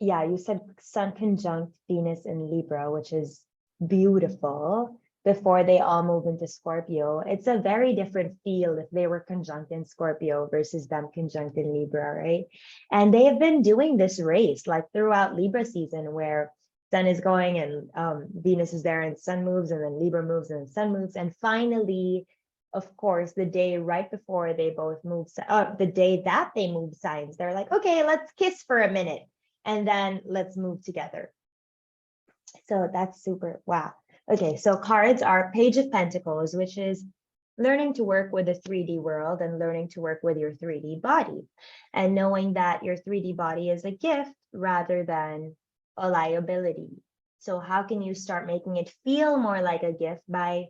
yeah, you said Sun conjunct Venus in Libra, which is beautiful before they all move into Scorpio. It's a very different feel if they were conjunct in Scorpio versus them conjunct in Libra, right? And they have been doing this race like throughout Libra season where Sun is going and Venus is there and Sun moves and then Libra moves and then Sun moves. And finally, of course, the day right before they both move, the day that they move signs, they're like, okay, let's kiss for a minute and then let's move together. So that's super, wow. Okay, so cards are Page of Pentacles, which is learning to work with the 3D world and learning to work with your 3D body and knowing that your 3D body is a gift rather than a liability. So how can you start making it feel more like a gift by,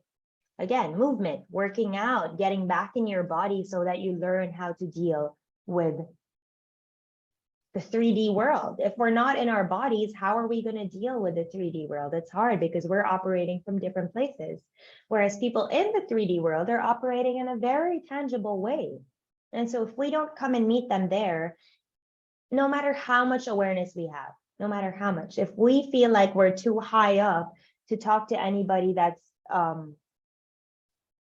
again, movement, working out, getting back in your body so that you learn how to deal with the 3D world. If we're not in our bodies, how are we going to deal with the 3D world? It's hard because we're operating from different places. Whereas people in the 3D world are operating in a very tangible way. And so if we don't come and meet them there, no matter how much awareness we have, no matter how much, if we feel like we're too high up to talk to anybody that's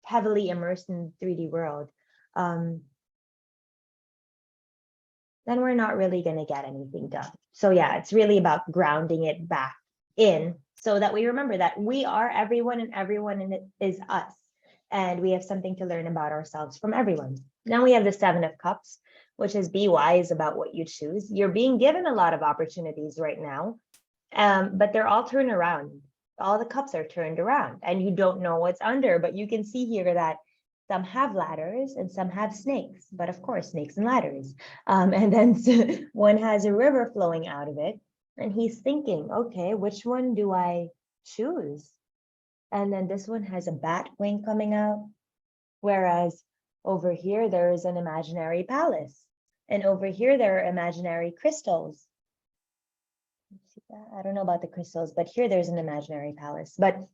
heavily immersed in the 3D world, then we're not really going to get anything done. So yeah, it's really about grounding it back in so that we remember that we are everyone and everyone in it is us. And we have something to learn about ourselves from everyone. Then we have the 7 of Cups, which is be wise about what you choose. You're being given a lot of opportunities right now, but they're all turned around. All the cups are turned around and you don't know what's under, but you can see here that some have ladders and some have snakes, but of course, snakes and ladders. And then one has a river flowing out of it. And he's thinking, okay, which one do I choose? And then this one has a bat wing coming out. Whereas over here, there is an imaginary palace. And over here, there are imaginary crystals. I don't know about the crystals, but here there's an imaginary palace. But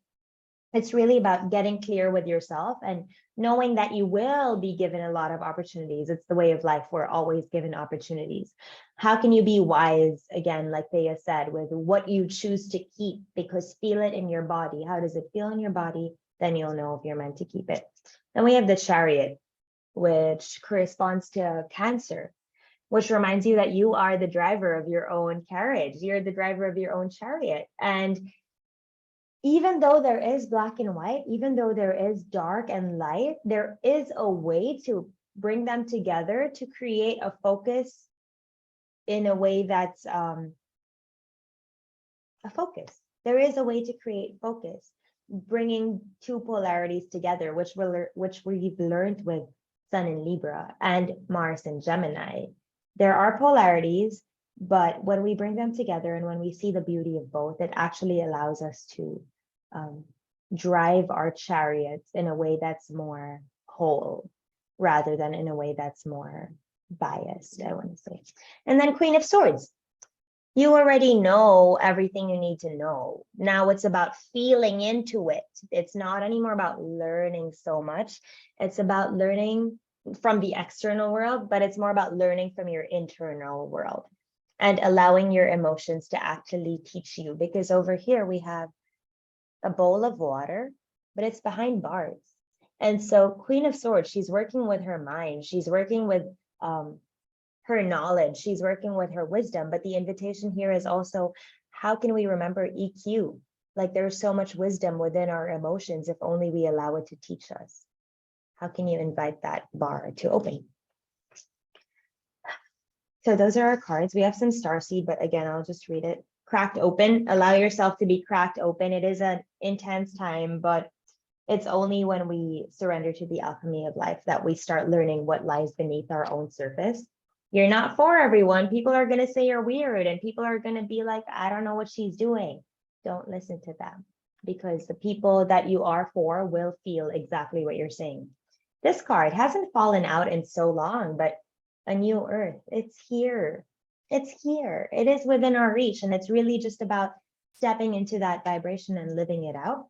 it's really about getting clear with yourself and knowing that you will be given a lot of opportunities. It's the way of life. We're always given opportunities. How can you be wise, again, like Thea said, with what you choose to keep? Because feel it in your body. How does it feel in your body? Then you'll know if you're meant to keep it. Then we have the Chariot, which corresponds to Cancer, which reminds you that you are the driver of your own carriage. You're the driver of your own chariot. And even though there is black and white, even though there is dark and light, there is a way to bring them together to create a focus in a way that's a focus. There is a way to create focus, bringing two polarities together, which we've learned with Sun in Libra and Mars in Gemini. There are polarities, but when we bring them together and when we see the beauty of both, it actually allows us to drive our chariots in a way that's more whole rather than in a way that's more biased, I want to say. And then Queen of Swords. You already know everything you need to know. Now it's about feeling into it. It's not anymore about learning so much. It's about learning from the external world, but it's more about learning from your internal world and allowing your emotions to actually teach you. Because over here we have a bowl of water, but it's behind bars. And so Queen of Swords, she's working with her mind. She's working with her knowledge. She's working with her wisdom. But the invitation here is also, how can we remember EQ? Like there's so much wisdom within our emotions if only we allow it to teach us. How can you invite that bar to open? So those are our cards. We have some starseed, but again, I'll just read it. Cracked open. Allow yourself to be cracked open. It is an intense time, but it's only when we surrender to the alchemy of life that we start learning what lies beneath our own surface. You're not for everyone. People are going to say you're weird, and people are going to be like, I don't know what she's doing. Don't listen to them, because the people that you are for will feel exactly what you're saying. This card hasn't fallen out in so long, but a new earth, it's here. It's here. It is within our reach, and it's really just about stepping into that vibration and living it out.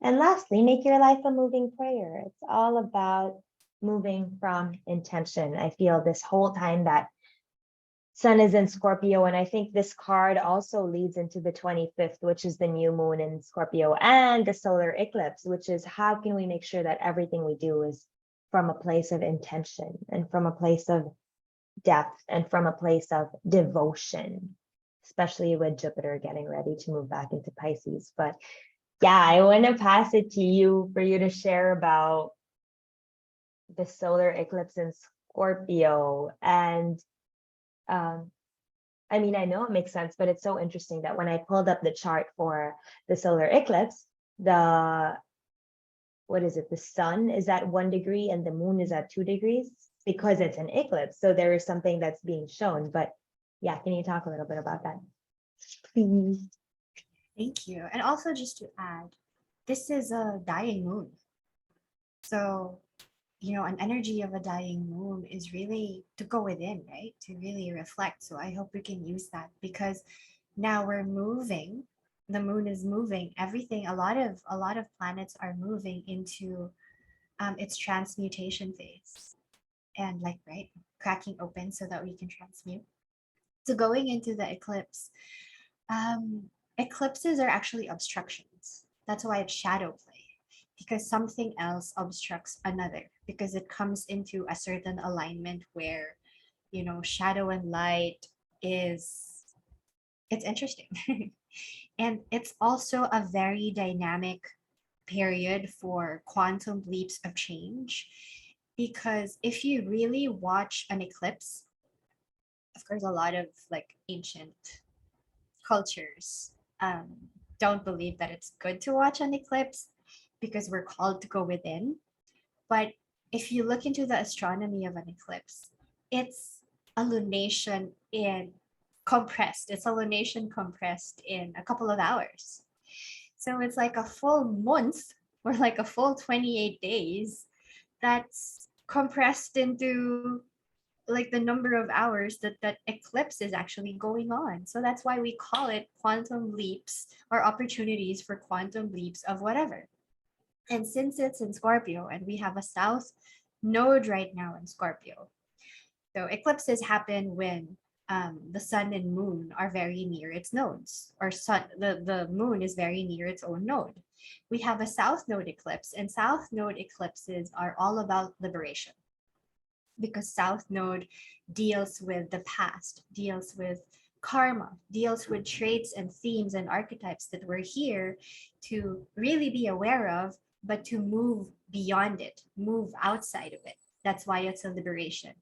And lastly, make your life a moving prayer. It's all about moving from intention. I feel this whole time that Sun is in Scorpio, and I think this card also leads into the 25th, which is the new moon in Scorpio, and the solar eclipse, which is how can we make sure that everything we do is from a place of intention and from a place of depth and from a place of devotion, especially with Jupiter getting ready to move back into Pisces. But yeah, I want to pass it to you for you to share about the solar eclipse in Scorpio. And I mean, I know it makes sense, but it's so interesting that when I pulled up the chart for the solar eclipse, what is it? The sun is at 1 degree and the moon is at 2 degrees because it's an eclipse. So there is something that's being shown. But yeah, can you talk a little bit about that, please? Thank you. And also just to add, this is a dying moon. So, an energy of a dying moon is really to go within, right? To really reflect. So I hope we can use that, because now we're moving. The moon is moving. Everything, a lot of planets are moving into its transmutation phase. And like, right, cracking open so that we can transmute. So going into the eclipse, eclipses are actually obstructions. That's why it's shadow play, because something else obstructs another, because it comes into a certain alignment where, shadow and light it's interesting. And it's also a very dynamic period for quantum leaps of change, because if you really watch an eclipse, of course, a lot of like ancient cultures don't believe that it's good to watch an eclipse because we're called to go within. But if you look into the astronomy of an eclipse, it's a lunation it's a lunation compressed in a couple of hours. So it's like a full month or like a full 28 days that's compressed into like the number of hours that eclipse is actually going on. So that's why we call it quantum leaps, or opportunities for quantum leaps of whatever. And since it's in Scorpio and we have a south node right now in Scorpio, so eclipses happen when the sun and moon are very near its nodes, or the moon is very near its own node. We have a south node eclipse, and south node eclipses are all about liberation, because south node deals with the past, deals with karma, deals with traits and themes and archetypes that we're here to really be aware of, but to move beyond it, move outside of it. That's why it's a liberation.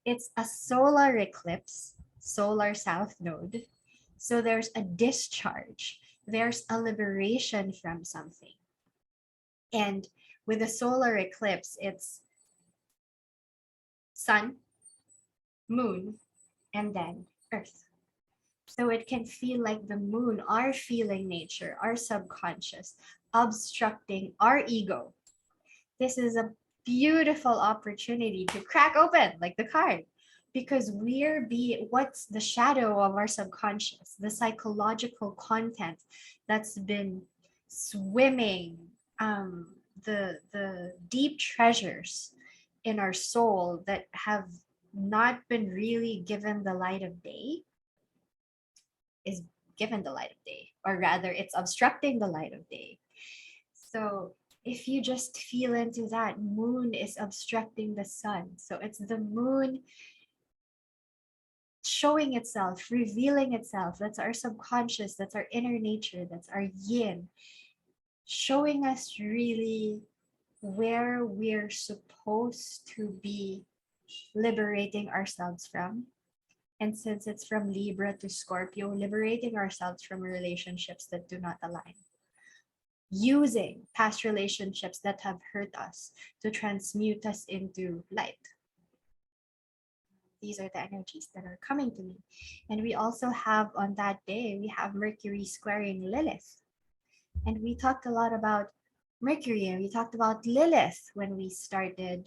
It's a solar eclipse, solar south node. So there's a discharge, there's a liberation from something. And with a solar eclipse, it's sun, moon, and then earth. So it can feel like the moon, our feeling nature, our subconscious, obstructing our ego. This is a beautiful opportunity to crack open like the card, because what's the shadow of our subconscious, the psychological content that's been swimming, the deep treasures in our soul that have not been really given the light of day, is given the light of day, or rather it's obstructing the light of day. So if you just feel into that, moon is obstructing the sun. So it's the moon showing itself, revealing itself. That's our subconscious, that's our inner nature, that's our yin, showing us really where we're supposed to be liberating ourselves from. And since it's from Libra to Scorpio, liberating ourselves from relationships that do not align. Using past relationships that have hurt us to transmute us into light. These are the energies that are coming to me. And we also have on that day, we have Mercury squaring Lilith. And we talked a lot about Mercury and we talked about Lilith when we started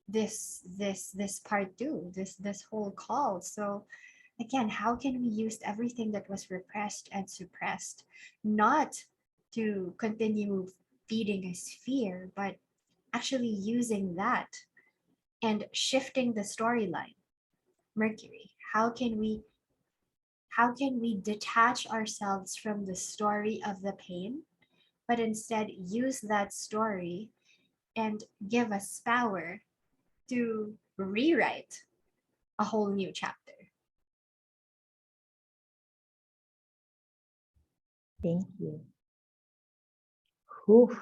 this part two, this whole call. So again, how can we use everything that was repressed and suppressed, not to continue feeding us fear, but actually using that and shifting the storyline? Mercury, how can we detach ourselves from the story of the pain, but instead use that story and give us power to rewrite a whole new chapter? Thank you. Oof.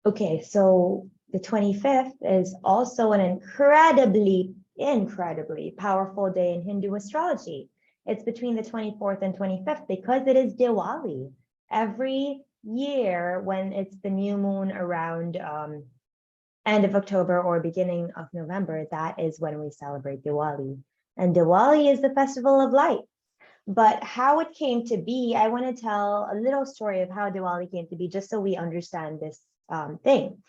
Okay, so the 25th is also an incredibly powerful day in Hindu astrology. It's between the 24th and 25th because it is Diwali. Every year when it's the new moon around end of October or beginning of November, that is when we celebrate Diwali. And Diwali is the festival of light. But how it came to be, I want to tell a little story of how Diwali came to be, just so we understand this thing.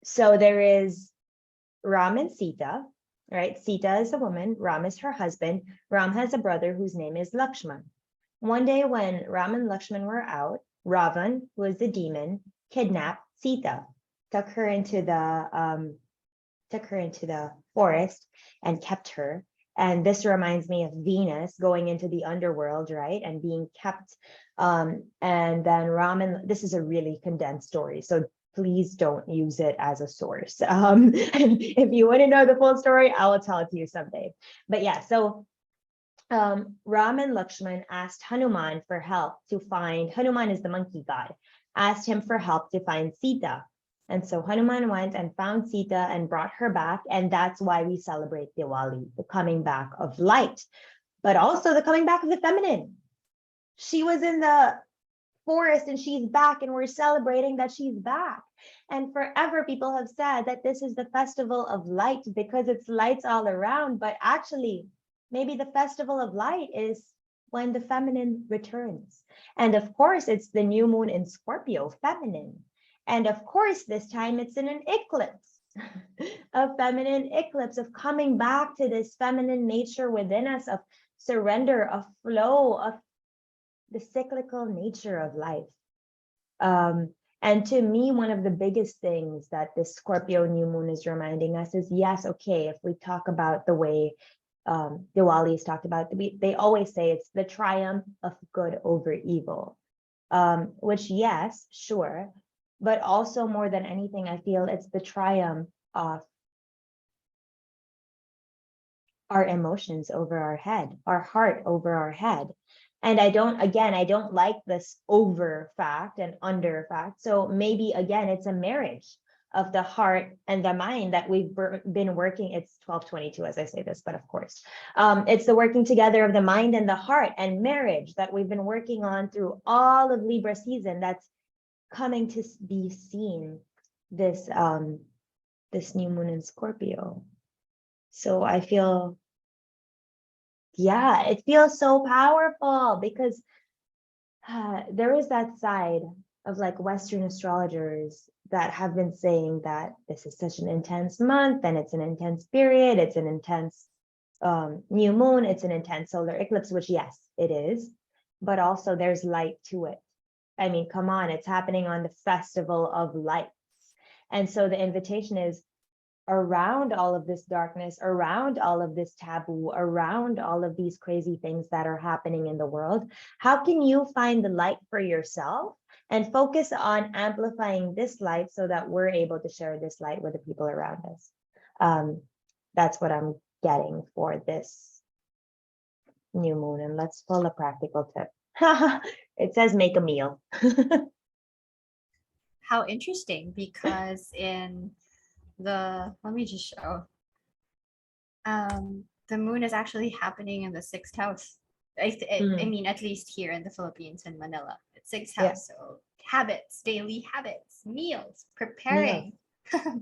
So there is Ram and Sita, right? Sita is a woman, Ram is her husband. Ram has a brother whose name is Lakshman. One day when Ram and Lakshman were out, Ravan, who is the demon, kidnapped Sita, took her into the forest and kept her. And this reminds me of Venus going into the underworld, right? And being kept. And then Raman, this is a really condensed story, so please don't use it as a source. If you want to know the full story, I will tell it to you someday. But yeah, so Ram and Lakshman asked Hanuman for help to find, Hanuman is the monkey god, asked him for help to find Sita. And so Hanuman went and found Sita and brought her back. And that's why we celebrate Diwali, the coming back of light, but also the coming back of the feminine. She was in the forest and she's back, and we're celebrating that she's back. And forever people have said that this is the festival of light because it's lights all around. But actually, maybe the festival of light is when the feminine returns. And of course, it's the new moon in Scorpio, feminine. And of course, this time it's in an eclipse, a feminine eclipse, of coming back to this feminine nature within us, of surrender, of flow, of the cyclical nature of life. And to me, one of the biggest things that this Scorpio new moon is reminding us is, yes, okay, if we talk about the way Diwali is talked about, they always say it's the triumph of good over evil, which, yes, sure. But also more than anything, I feel it's the triumph of our emotions over our head, our heart over our head. And I don't like this over fact and under fact. So maybe, again, it's a marriage of the heart and the mind that we've been working. It's 1222 as I say this, but of course, it's the working together of the mind and the heart and marriage that we've been working on through all of Libra season. That's coming to be seen this this new moon in Scorpio. So I feel, yeah, it feels so powerful because there is that side of like Western astrologers that have been saying that this is such an intense month and it's an intense period, it's an intense new moon, it's an intense solar eclipse, which yes, it is, but also there's light to it. I mean, come on, it's happening on the Festival of Lights. And so the invitation is around all of this darkness, around all of this taboo, around all of these crazy things that are happening in the world. How can you find the light for yourself and focus on amplifying this light so that we're able to share this light with the people around us? That's what I'm getting for this new moon. And let's pull a practical tip. It says make a meal. How interesting, because in the, let me just show, the moon is actually happening in the sixth house. I mean, at least here in the Philippines, in Manila, it's sixth Yeah. house. So habits, daily habits, meals, preparing.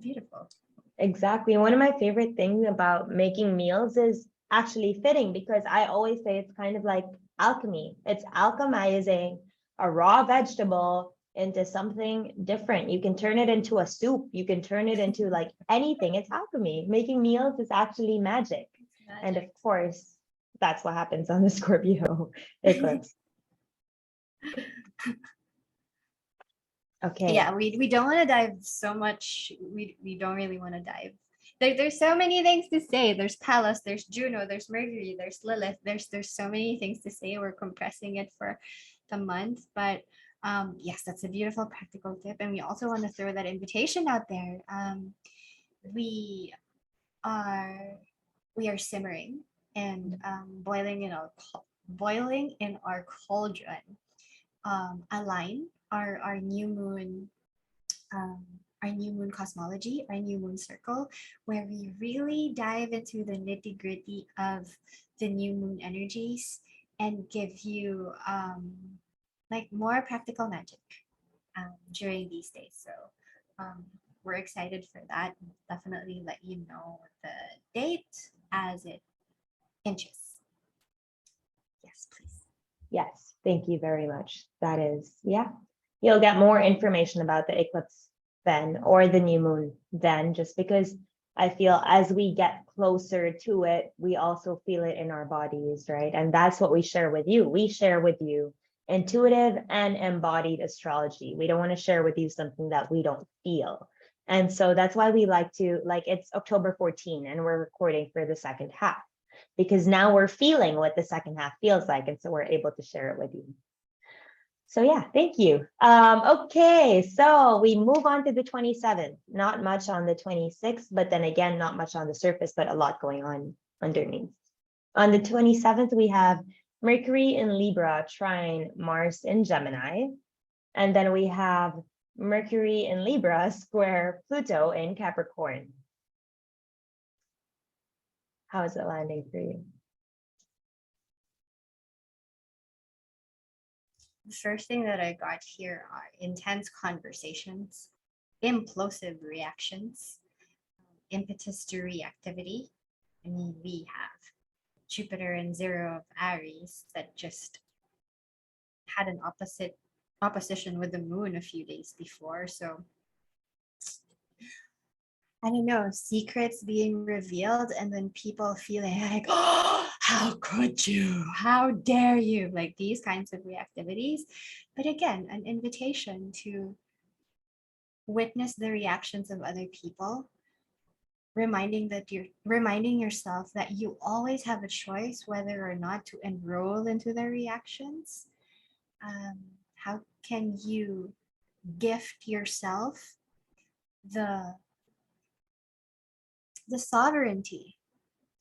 Beautiful. Exactly. One of my favorite things about making meals is actually fitting, because I always say it's kind of like alchemy. It's alchemizing a raw vegetable into something different. You can turn it into a soup. You can turn it into like anything. It's alchemy. Making meals is actually magic. And of course, that's what happens on the Scorpio eclipse. Okay. Yeah, we don't want to dive so much. We don't really want to dive. There's so many things to say. There's Pallas, there's Juno, there's Mercury, there's Lilith. There's so many things to say. We're compressing it for the month, but yes, that's a beautiful practical tip. And we also want to throw that invitation out there. We are we are simmering and boiling in our cauldron. Align our new moon, um, our new moon cosmology, our new moon circle, where we really dive into the nitty gritty of the new moon energies and give you like more practical magic during these days. So we're excited for that. Definitely let you know the date as it inches. Yes, please. Yes, thank you very much. That is, yeah. You'll get more information about the eclipse then, or the new moon then, just because I feel as we get closer to it, we also feel it in our bodies, right? And that's what we share with you. We share with you intuitive and embodied astrology. We don't want to share with you something that we don't feel. And so that's why we like to, like, it's October 14 and we're recording for the second half, because now we're feeling what the second half feels like. And so we're able to share it with you. So yeah, thank you. Okay, so we move on to the 27th. Not much on the 26th, but then again, not much on the surface, but a lot going on underneath. On the 27th, we have Mercury in Libra trine Mars in Gemini. And then we have Mercury in Libra square Pluto in Capricorn. How is it landing for you? The first thing that I got here are intense conversations, implosive reactions, impetus to reactivity. I mean, we have Jupiter in zero of Aries that just had an opposition with the moon a few days before. So I don't know, secrets being revealed and then people feeling like, oh, how could you? How dare you? Like these kinds of reactivities. But again, an invitation to witness the reactions of other people, reminding yourself that you always have a choice whether or not to enroll into their reactions. How can you gift yourself the sovereignty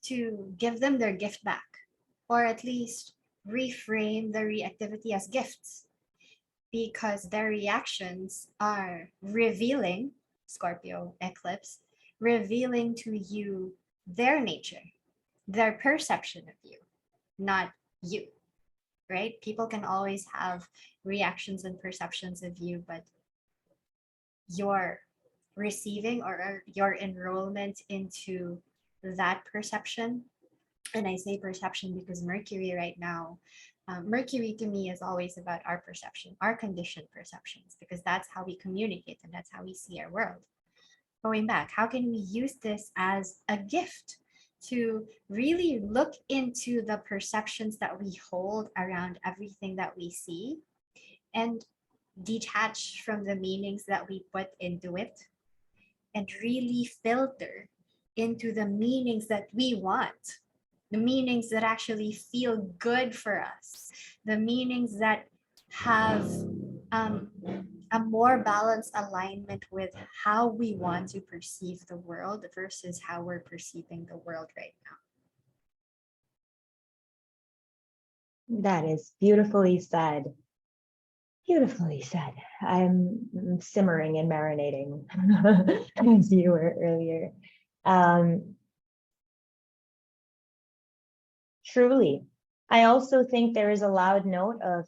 to give them their gift back, or at least reframe the reactivity as gifts, because their reactions are revealing Scorpio eclipse, revealing to you their nature, their perception of you, not you, right? People can always have reactions and perceptions of you, but your receiving or your enrollment into that perception, and I say perception because Mercury right now, Mercury to me is always about our perception, our conditioned perceptions, because that's how we communicate and that's how we see our world. Going back, how can we use this as a gift to really look into the perceptions that we hold around everything that we see and detach from the meanings that we put into it and really filter into the meanings that we want, the meanings that actually feel good for us, the meanings that have um, a more balanced alignment with how we want to perceive the world versus how we're perceiving the world right That is beautifully said. Beautifully said. I'm simmering and marinating as you were earlier. Truly. I also think there is a loud note of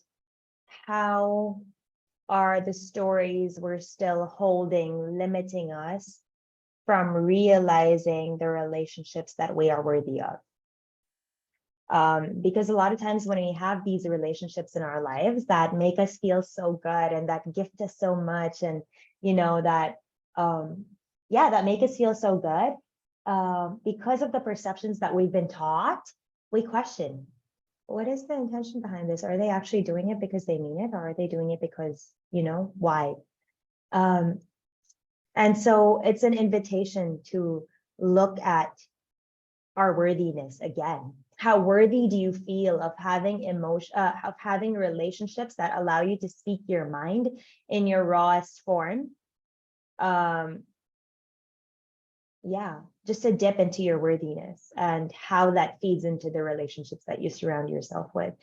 how are the stories we're still holding limiting us from realizing the relationships that we are worthy of. Because a lot of times when we have these relationships in our lives that make us feel so good and that gift us so much, and that that make us feel so good, because of the perceptions that we've been taught, we question, what is the intention behind this? Are they actually doing it because they mean it, or are they doing it because why? And so it's an invitation to look at our worthiness again. How worthy do you feel of having of having relationships that allow you to speak your mind in your rawest form? Just to dip into your worthiness and how that feeds into the relationships that you surround yourself with.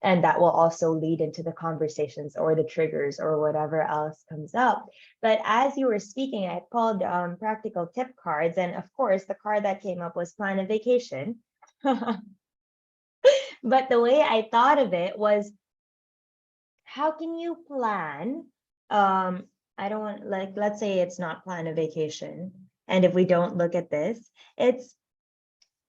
And that will also lead into the conversations or the triggers or whatever else comes up. But as you were speaking, I pulled practical tip cards. And of course, the card that came up was plan a vacation. But the way I thought of it was, how can you plan? I don't want, let's say it's not plan a vacation. And if we don't look at this,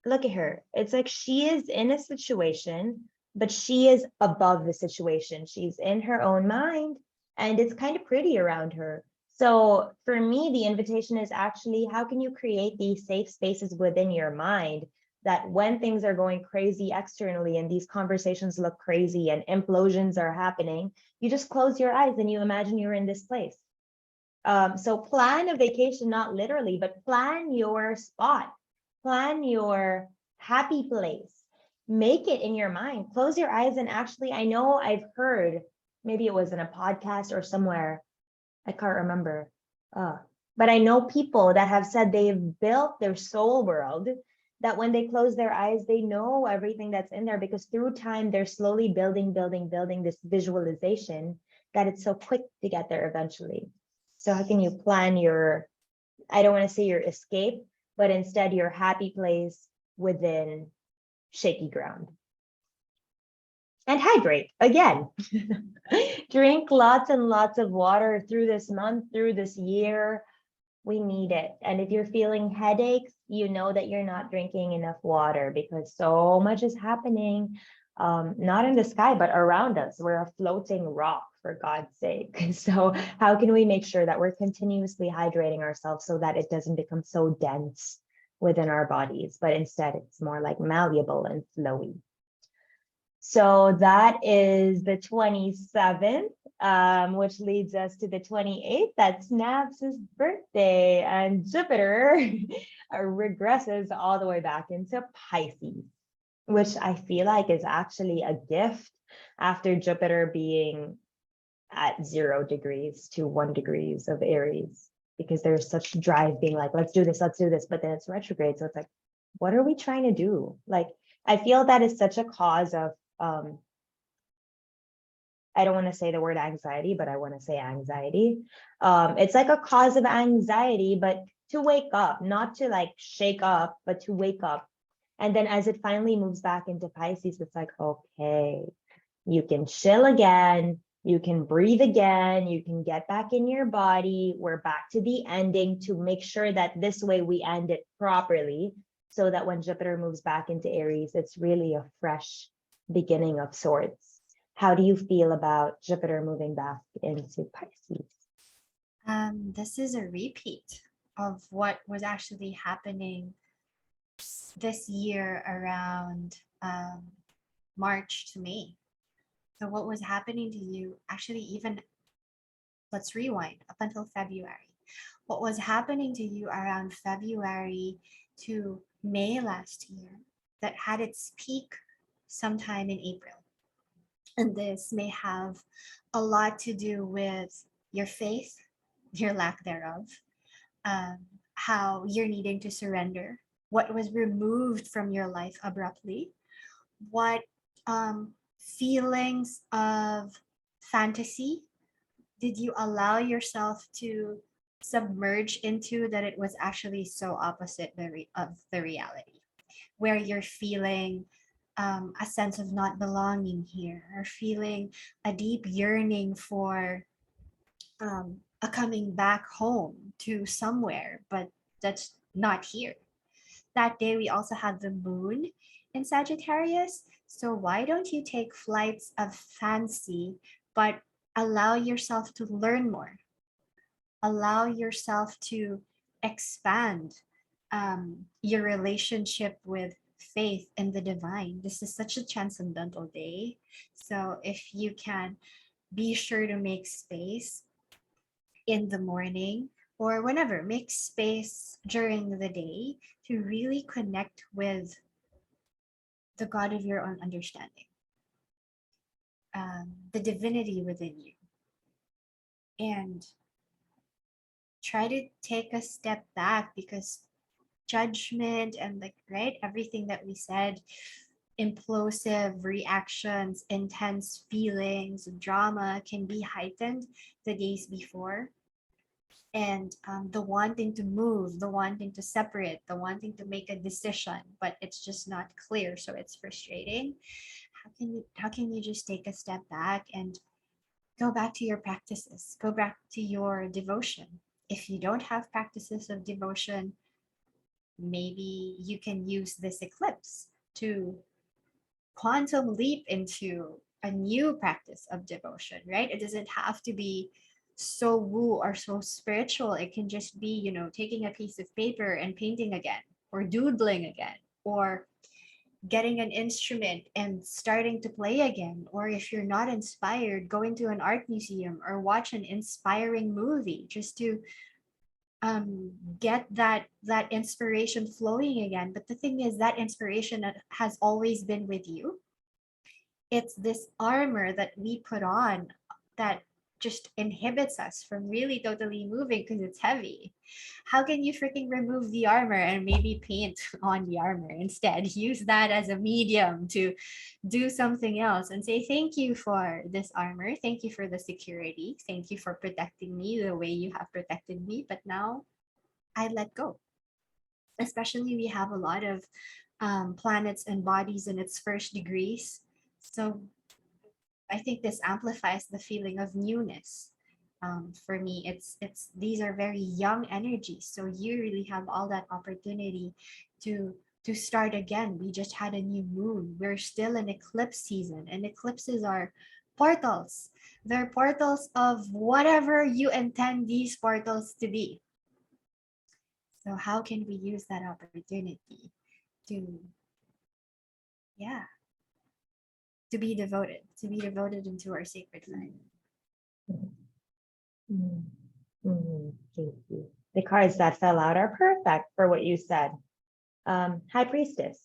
look at her. It's like she is in a situation, but she is above the situation. She's in her own mind, and it's kind of pretty around her. So for me, the invitation is actually, how can you create these safe spaces within your mind that when things are going crazy externally and these conversations look crazy and implosions are happening, you just close your eyes and you imagine you're in this place. So plan a vacation, not literally, but plan your spot, plan your happy place, make it in your mind, close your eyes. And actually, I know I've heard, maybe it was in a podcast or somewhere, I can't remember. But I know people that have said they've built their soul world, that when they close their eyes, they know everything that's in there, because through time, they're slowly building this visualization that it's so quick to get there eventually. So how can you plan your, I don't want to say your escape, but instead your happy place within shaky ground? And hydrate again. Drink lots and lots of water through this month, through this year. We need it. And if you're feeling headaches, you know that you're not drinking enough water, because so much is happening, not in the sky, but around us. We're a floating rock, for God's sake. So how can we make sure that we're continuously hydrating ourselves so that it doesn't become so dense within our bodies, but instead it's more like malleable and flowy? So that is the 27th, which leads us to the 28th. That's Snaps' birthday, and Jupiter regresses all the way back into Pisces, which I feel like is actually a gift after Jupiter being at 0 degrees to 1 degrees of Aries, because there's such drive being like, let's do this, but then it's retrograde. So it's like, what are we trying to do? Like, I feel that is such a cause of I don't want to say the word anxiety, but I want to say anxiety. It's like a cause of anxiety, but to wake up, not to like shake up, but to wake up. And then as it finally moves back into Pisces, it's like, okay, you can chill again, you can breathe again, you can get back in your body. We're back to the ending to make sure that this way we end it properly, so that when Jupiter moves back into Aries, it's really a fresh beginning of sorts. How do you feel about Jupiter moving back into Pisces? This is a repeat of what was actually happening this year around March to May. So what was happening to you actually, even let's rewind up until February. What was happening to you around February to May last year that had its peak sometime in April. And this may have a lot to do with your faith, your lack thereof, how you're needing to surrender, what was removed from your life abruptly, what feelings of fantasy did you allow yourself to submerge into that it was actually so opposite of the reality, where you're feeling a sense of not belonging here, or feeling a deep yearning for a coming back home to somewhere, but that's not here. That day, we also had the moon in Sagittarius. So why don't you take flights of fancy, but allow yourself to learn more? Allow yourself to expand your relationship with faith in the divine. This is such a transcendental day. So if you can, be sure to make space in the morning or whenever, make space during the day to really connect with the God of your own understanding, the divinity within you, and try to take a step back, because judgment and like, right, everything that we said, implosive reactions, intense feelings, drama can be heightened the days before. And the wanting to move, the wanting to separate, the wanting to make a decision, but it's just not clear, so it's frustrating. How can you just take a step back and go back to your practices, go back to your devotion? If you don't have practices of devotion, maybe you can use this eclipse to quantum leap into a new practice of devotion, right? It doesn't have to be so woo or so spiritual. It can just be, taking a piece of paper and painting again, or doodling again, or getting an instrument and starting to play again. Or if you're not inspired, going to an art museum or watch an inspiring movie just to get that inspiration flowing again. But the thing is, that inspiration has always been with you. It's this armor that we put on that just inhibits us from really totally moving because it's heavy. How can you freaking remove the armor and maybe paint on the armor instead? Use that as a medium to do something else and say, thank you for this armor. Thank you for the security. Thank you for protecting me the way you have protected me. But now I let go. Especially, we have a lot of planets and bodies in its first degrees. So I think this amplifies the feeling of newness. For me, it's these are very young energies, so you really have all that opportunity to start again. We just had a new moon. We're still in eclipse season, and eclipses are portals. They're portals of whatever you intend these portals to be. So how can we use that opportunity to, yeah, to be devoted into our sacred land? Thank you. The cards that fell out are perfect for what you said. High Priestess.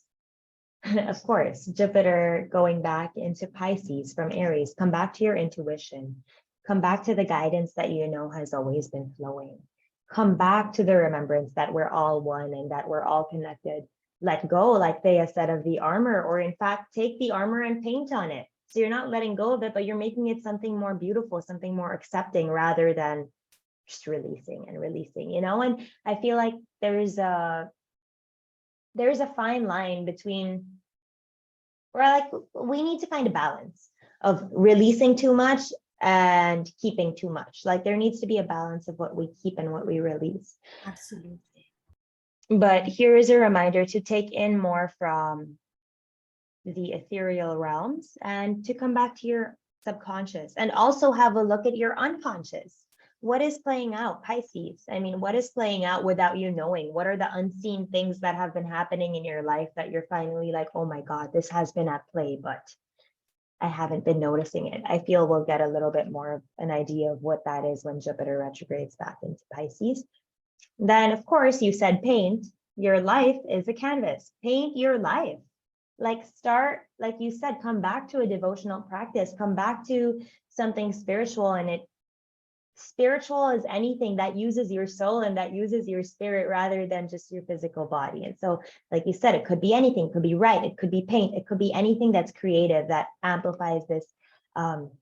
Of course, Jupiter going back into Pisces from Aries. Come back to your intuition. Come back to the guidance that you know has always been flowing. Come back to the remembrance that we're all one and that we're all connected. Let go, like Thea said, of the armor, or in fact, take the armor and paint on it. So you're not letting go of it, but you're making it something more beautiful, something more accepting, rather than just releasing and releasing, and I feel like there's a fine line between, or like, we need to find a balance of releasing too much and keeping too much. Like, there needs to be a balance of what we keep and what we release. Absolutely. But here is a reminder to take in more from the ethereal realms and to come back to your subconscious, and also have a look at your unconscious. What is playing out, Pisces? I mean, what is playing out without you knowing? What are the unseen things that have been happening in your life that you're finally like, oh my God, this has been at play, but I haven't been noticing it? I feel we'll get a little bit more of an idea of what that is when Jupiter retrogrades back into Pisces. Then, of course, you said paint. Your life is a canvas. Paint your life. Like, start, like you said, come back to a devotional practice, come back to something spiritual. And spiritual is anything that uses your soul and that uses your spirit rather than just your physical body. And so, like you said, it could be anything, it could be write, it could be paint, it could be anything that's creative that amplifies this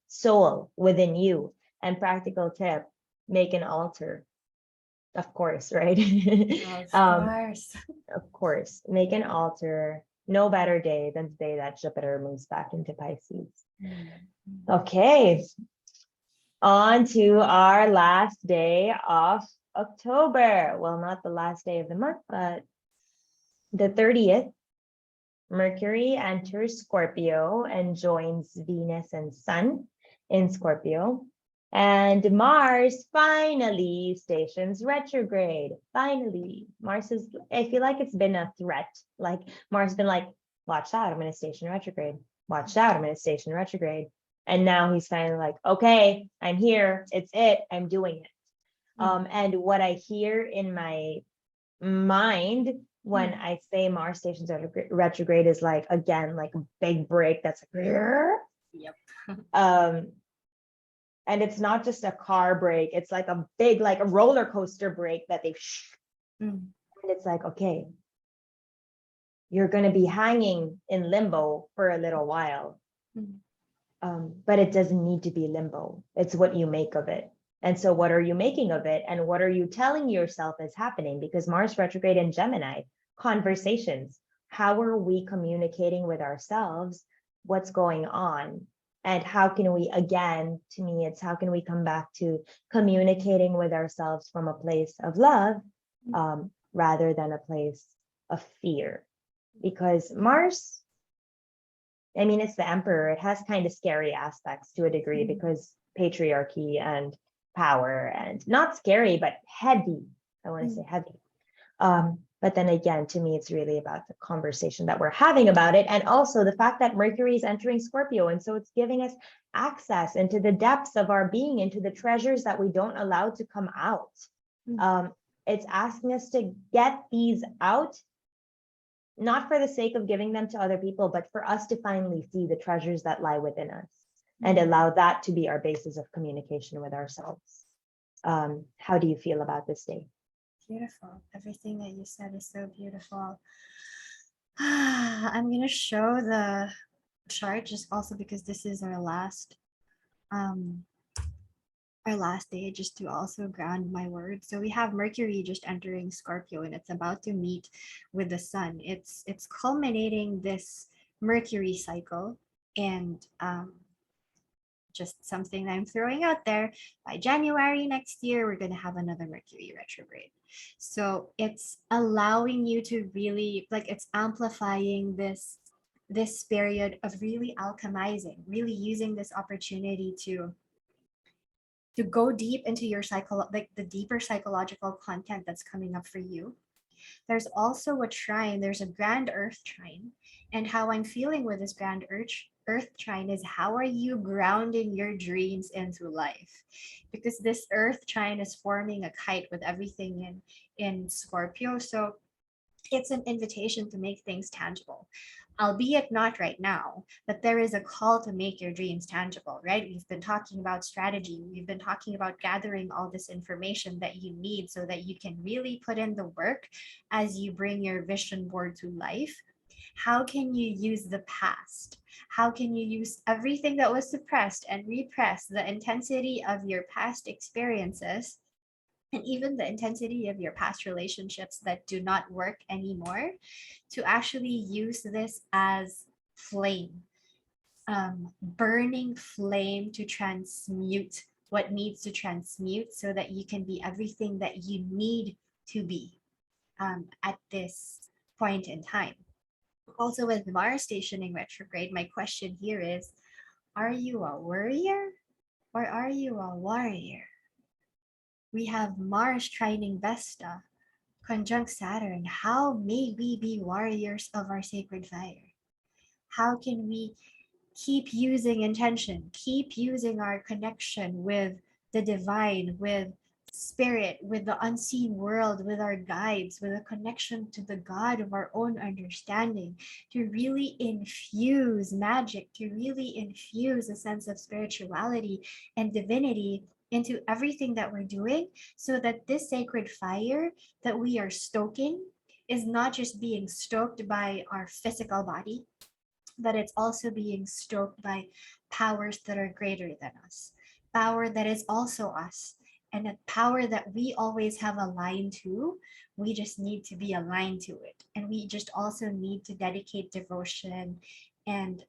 soul within you. And practical tip, make an altar. Of course, right? Of course, make an altar. No better day than the day that Jupiter moves back into Pisces. Okay, on to our last day of October. Well, not the last day of the month, but the 30th. Mercury enters Scorpio and joins Venus and Sun in Scorpio. And Mars finally stations retrograde. Finally, Mars is, I feel like it's been a threat. Like, Mars has been like, watch out, I'm going to station retrograde. Watch out, I'm going to station retrograde. And now he's finally like, okay, I'm here. It's it. I'm doing it. And what I hear in my mind when I say Mars stations retrograde is like, again, like a big break that's like, yep. And it's not just a car brake, it's like a big, like a roller coaster brake that they and it's like, okay, you're going to be hanging in limbo for a little while. But it doesn't need to be limbo. It's what you make of it. And so what are you making of it? And what are you telling yourself is happening? Because Mars retrograde in Gemini, conversations. How are we communicating with ourselves? What's going on? And how can we, again, to me, it's how can we come back to communicating with ourselves from a place of love rather than a place of fear? Because Mars, I mean, it's the emperor. It has kind of scary aspects to a degree because patriarchy and power, and not scary, but heavy. I want to say heavy. But then again, to me, it's really about the conversation that we're having about it. And also the fact that Mercury is entering Scorpio. And so it's giving us access into the depths of our being, into the treasures that we don't allow to come out. It's asking us to get these out, not for the sake of giving them to other people, but for us to finally see the treasures that lie within us and allow that to be our basis of communication with ourselves. How do you feel about this day? Beautiful. Everything that you said is so beautiful. I'm going to show the chart just also because this is our last day, just to also ground my words. So we have Mercury just entering Scorpio and it's about to meet with the sun. It's culminating this Mercury cycle, and just something I'm throwing out there, by January next year, we're going to have another Mercury retrograde. So it's allowing you to really, like, it's amplifying this period of really alchemizing, really using this opportunity to go deep into your like the deeper psychological content that's coming up for you. There's also a trine, there's a grand earth trine. And how I'm feeling with this grand earth trine is, how are you grounding your dreams into life? Because this earth trine is forming a kite with everything in Scorpio. So it's an invitation to make things tangible, albeit not right now, but there is a call to make your dreams tangible, right? We've been talking about strategy. We've been talking about gathering all this information that you need so that you can really put in the work as you bring your vision board to life. How can you use the past? How can you use everything that was suppressed and repressed, the intensity of your past experiences, and even the intensity of your past relationships that do not work anymore, to actually use this as flame, burning flame to transmute what needs to transmute so that you can be everything that you need to be at this point in time. Also, with Mars stationing retrograde, my question here is, are you a worrier or are you a warrior? We have Mars trining Vesta, conjunct Saturn. How may we be warriors of our sacred fire? How can we keep using intention, keep using our connection with the divine, with spirit, with the unseen world, with our guides, with a connection to the God of our own understanding, to really infuse magic, to really infuse a sense of spirituality and divinity into everything that we're doing, so that this sacred fire that we are stoking is not just being stoked by our physical body, but it's also being stoked by powers that are greater than us, power that is also us, and a power that we always have a line to. We just need to be aligned to it. And we just also need to dedicate devotion and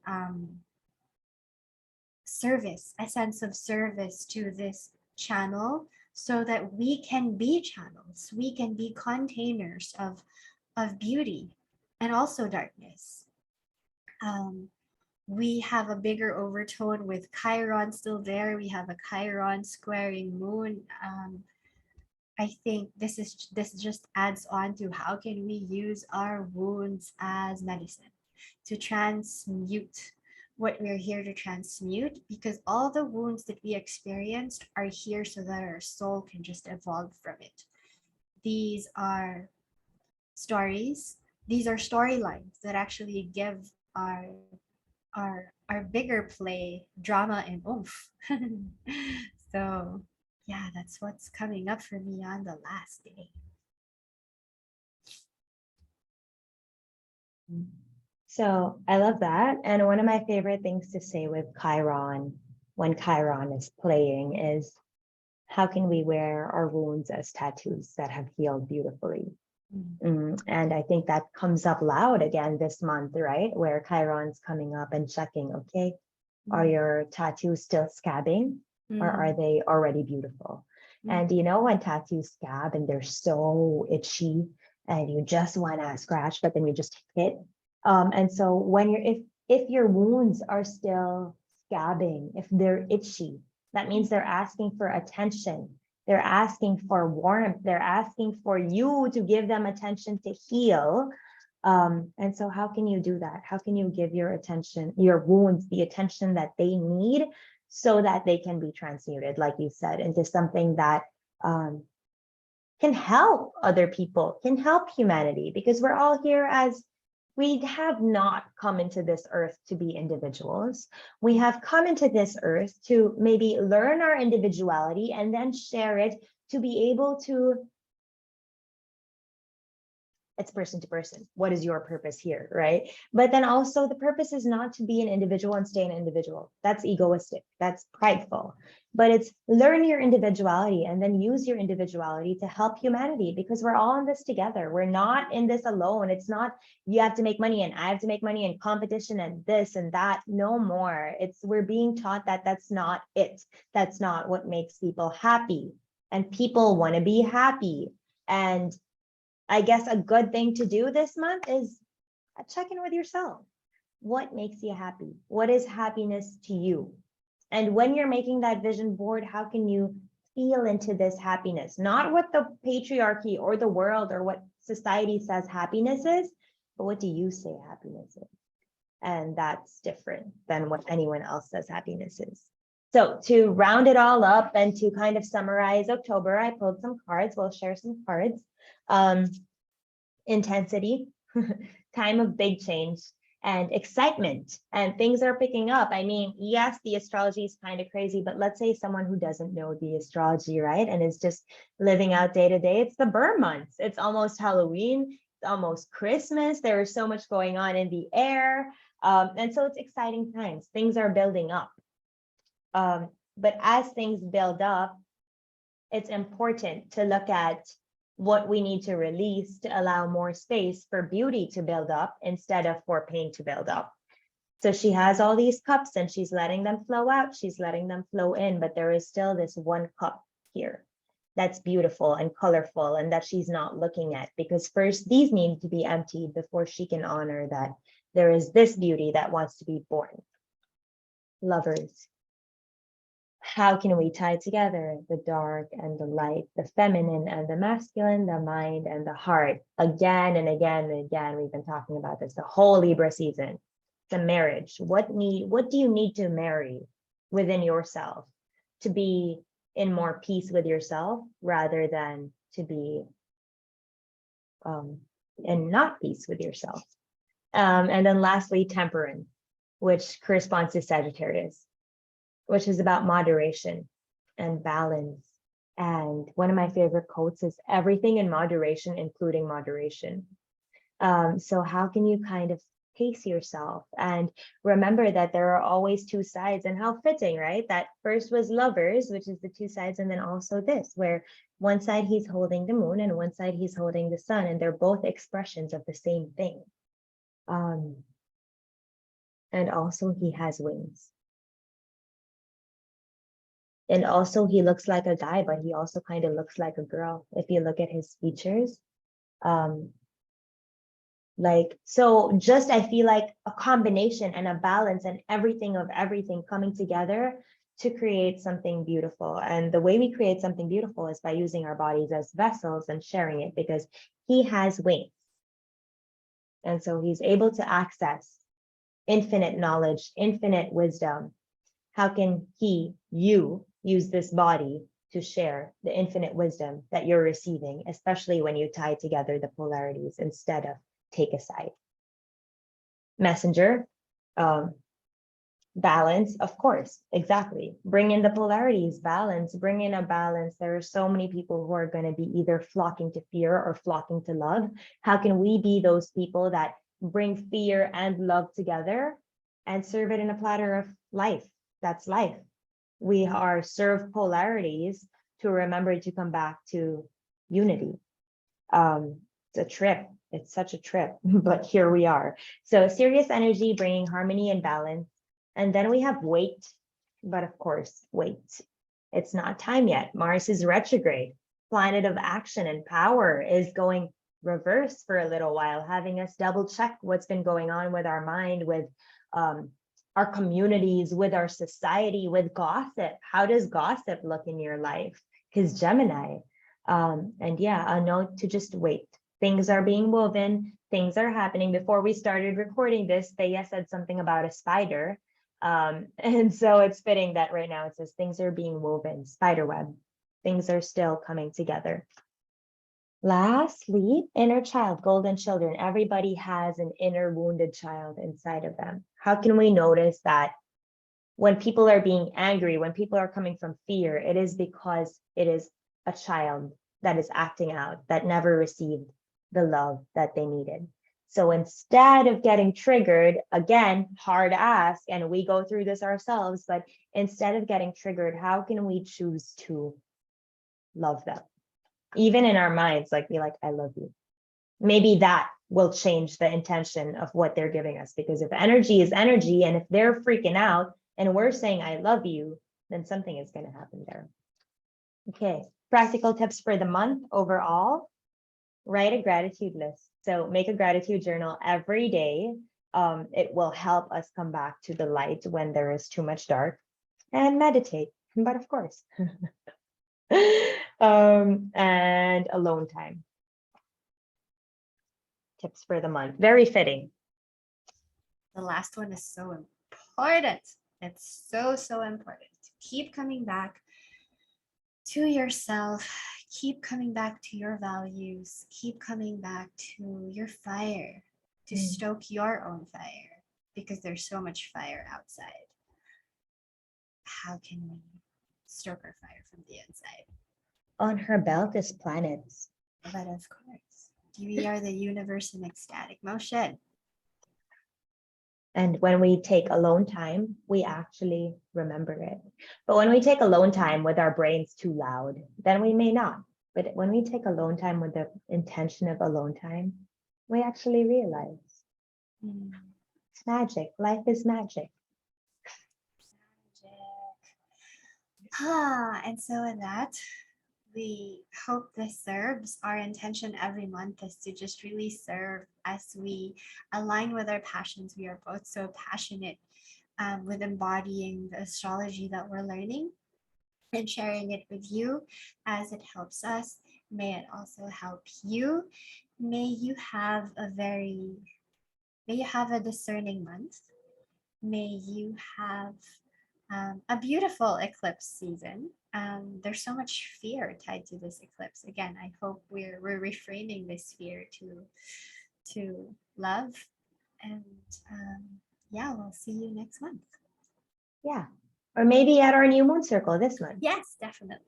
service, a sense of service to this channel, so that we can be channels, we can be containers of beauty and also darkness. We have a bigger overtone with Chiron still there. We have a Chiron squaring Moon. I think this just adds on to how can we use our wounds as medicine to transmute what we're here to transmute, because all the wounds that we experienced are here so that our soul can just evolve from it. These are stories, these are storylines that actually give our bigger play drama and oomph. So yeah, that's what's coming up for me on the last day. So I love that. And one of my favorite things to say with Chiron, when Chiron is playing, is how can we wear our wounds as tattoos that have healed beautifully? And I think that comes up loud again this month, right? Where Chiron's coming up and checking, okay, are your tattoos still scabbing or are they already beautiful? And you know, when tattoos scab and they're so itchy and you just want to scratch, but then you just hit. And so when if your wounds are still scabbing, if they're itchy, that means they're asking for attention. They're asking for warmth. They're asking for you to give them attention to heal. And so how can you do that? How can you give your attention, your wounds, the attention that they need so that they can be transmuted, like you said, into something that can help other people, can help humanity, because we're all here as we have not come into this earth to be individuals. We have come into this earth to maybe learn our individuality and then share it, to be able to, it's person to person. What is your purpose here, right? But then also the purpose is not to be an individual and stay an individual. That's egoistic, that's prideful. But it's learn your individuality and then use your individuality to help humanity, because we're all in this together. We're not in this alone. It's not you have to make money and I have to make money and competition and this and that. No more. It's we're being taught that that's not it. That's not what makes people happy. And people want to be happy. And I guess a good thing to do this month is check in with yourself. What makes you happy? What is happiness to you? And when you're making that vision board, how can you feel into this happiness? Not what the patriarchy or the world or what society says happiness is, but what do you say happiness is? And that's different than what anyone else says happiness is. So to round it all up and to kind of summarize October, I pulled some cards. We'll share some cards. Intensity, time of big change, and excitement, and things are picking up. I mean, yes, the astrology is kind of crazy, but let's say someone who doesn't know the astrology, right, and is just living out day to day, it's the Burr months. It's almost Halloween. almost Christmas. There is so much going on in the air. And so it's exciting times. Things are building up. But as things build up, it's important to look at what we need to release to allow more space for beauty to build up instead of for pain to build up. So she has all these cups and she's letting them flow out, she's letting them flow in, but there is still this one cup here that's beautiful and colorful and that she's not looking at, because first these need to be emptied before she can honor that there is this beauty that wants to be born. Lovers. How can we tie together the dark and the light, the feminine and the masculine, the mind and the heart? Again and again and again, we've been talking about this the whole Libra season. The marriage. What do you need to marry within yourself to be in more peace with yourself rather than to be in not peace with yourself? And then lastly, temperance, which corresponds to Sagittarius, which is about moderation and balance. And one of my favorite quotes is everything in moderation, including moderation. So how can you kind of pace yourself and remember that there are always two sides, and how fitting, right? That first was lovers, which is the two sides, and then also this, where one side he's holding the moon and one side he's holding the sun, and they're both expressions of the same thing. And also he has wings. And also he looks like a guy, but he also kind of looks like a girl if you look at his features. So just I feel like a combination and a balance and everything of everything coming together to create something beautiful. And the way we create something beautiful is by using our bodies as vessels and sharing it, because he has wings. And so he's able to access infinite knowledge, infinite wisdom. How can you use this body to share the infinite wisdom that you're receiving, especially when you tie together the polarities instead of take a side? Messenger, balance, of course, exactly. Bring in the polarities, balance, bring in a balance. There are so many people who are going to be either flocking to fear or flocking to love. How can we be those people that bring fear and love together and serve it in a platter of life? That's life. We are served polarities to remember to come back to unity. It's a trip. It's such a trip, but here we are. So Sirius energy bringing harmony and balance. And then we have weight, but of course, wait. It's not time yet. Mars is retrograde. Planet of action and power is going reverse for a little while, having us double check what's been going on with our mind, with our communities, with our society, with gossip. How does gossip look in your life? Because Gemini. And yeah, a note to just wait. Things are being woven, things are happening. Before we started recording this, Thea said something about a spider. And so it's fitting that right now it says things are being woven, spider web. Things are still coming together. Lastly, inner child, golden children. Everybody has an inner wounded child inside of them. How can we notice that when people are being angry, when people are coming from fear, it is because it is a child that is acting out, that never received the love that they needed. So instead of getting triggered, again, hard ask, and we go through this ourselves, but instead of getting triggered, how can we choose to love them? Even in our minds, like be like, I love you. Maybe that will change the intention of what they're giving us, because if energy is energy, and if they're freaking out and we're saying, I love you, then something is going to happen there. Okay, practical tips for the month overall. Write a gratitude list. So make a gratitude journal every day. It will help us come back to the light when there is too much dark, and meditate, but of course. And alone time. Tips for the month. Very fitting. The last one is so important. It's so important. Keep coming back to yourself. Keep coming back to your values. Keep coming back to your fire, to stoke your own fire, because there's so much fire outside. How can we stoke our fire from the inside? On her belt is planets. But of course, We are the universe in ecstatic motion. And when we take alone time, we actually remember it. But when we take alone time with our brains too loud, then we may not. But when we take alone time with the intention of alone time, we actually realize Mm. it's magic. Life is magic. And so with that, we hope this serves. Our intention every month is to just really serve as we align with our passions. We are both so passionate with embodying the astrology that we're learning and sharing it with you as it helps us. May it also help you. May you have a discerning month. May you have a beautiful eclipse season. There's so much fear tied to this eclipse. Again, I hope we're reframing this fear to love. And yeah, we'll see you next month. Yeah. Or maybe at our new moon circle this month. Yes, definitely.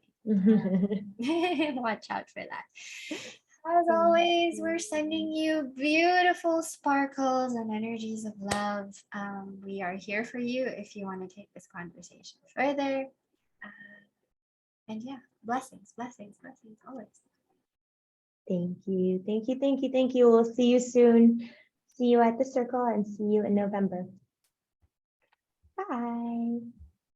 Watch out for that. As always, we're sending you beautiful sparkles and energies of love. We are here for you if you want to take this conversation further. And yeah, blessings, blessings, blessings always. Thank you. Thank you. Thank you. Thank you. We'll see you soon. See you at the circle and see you in November. Bye.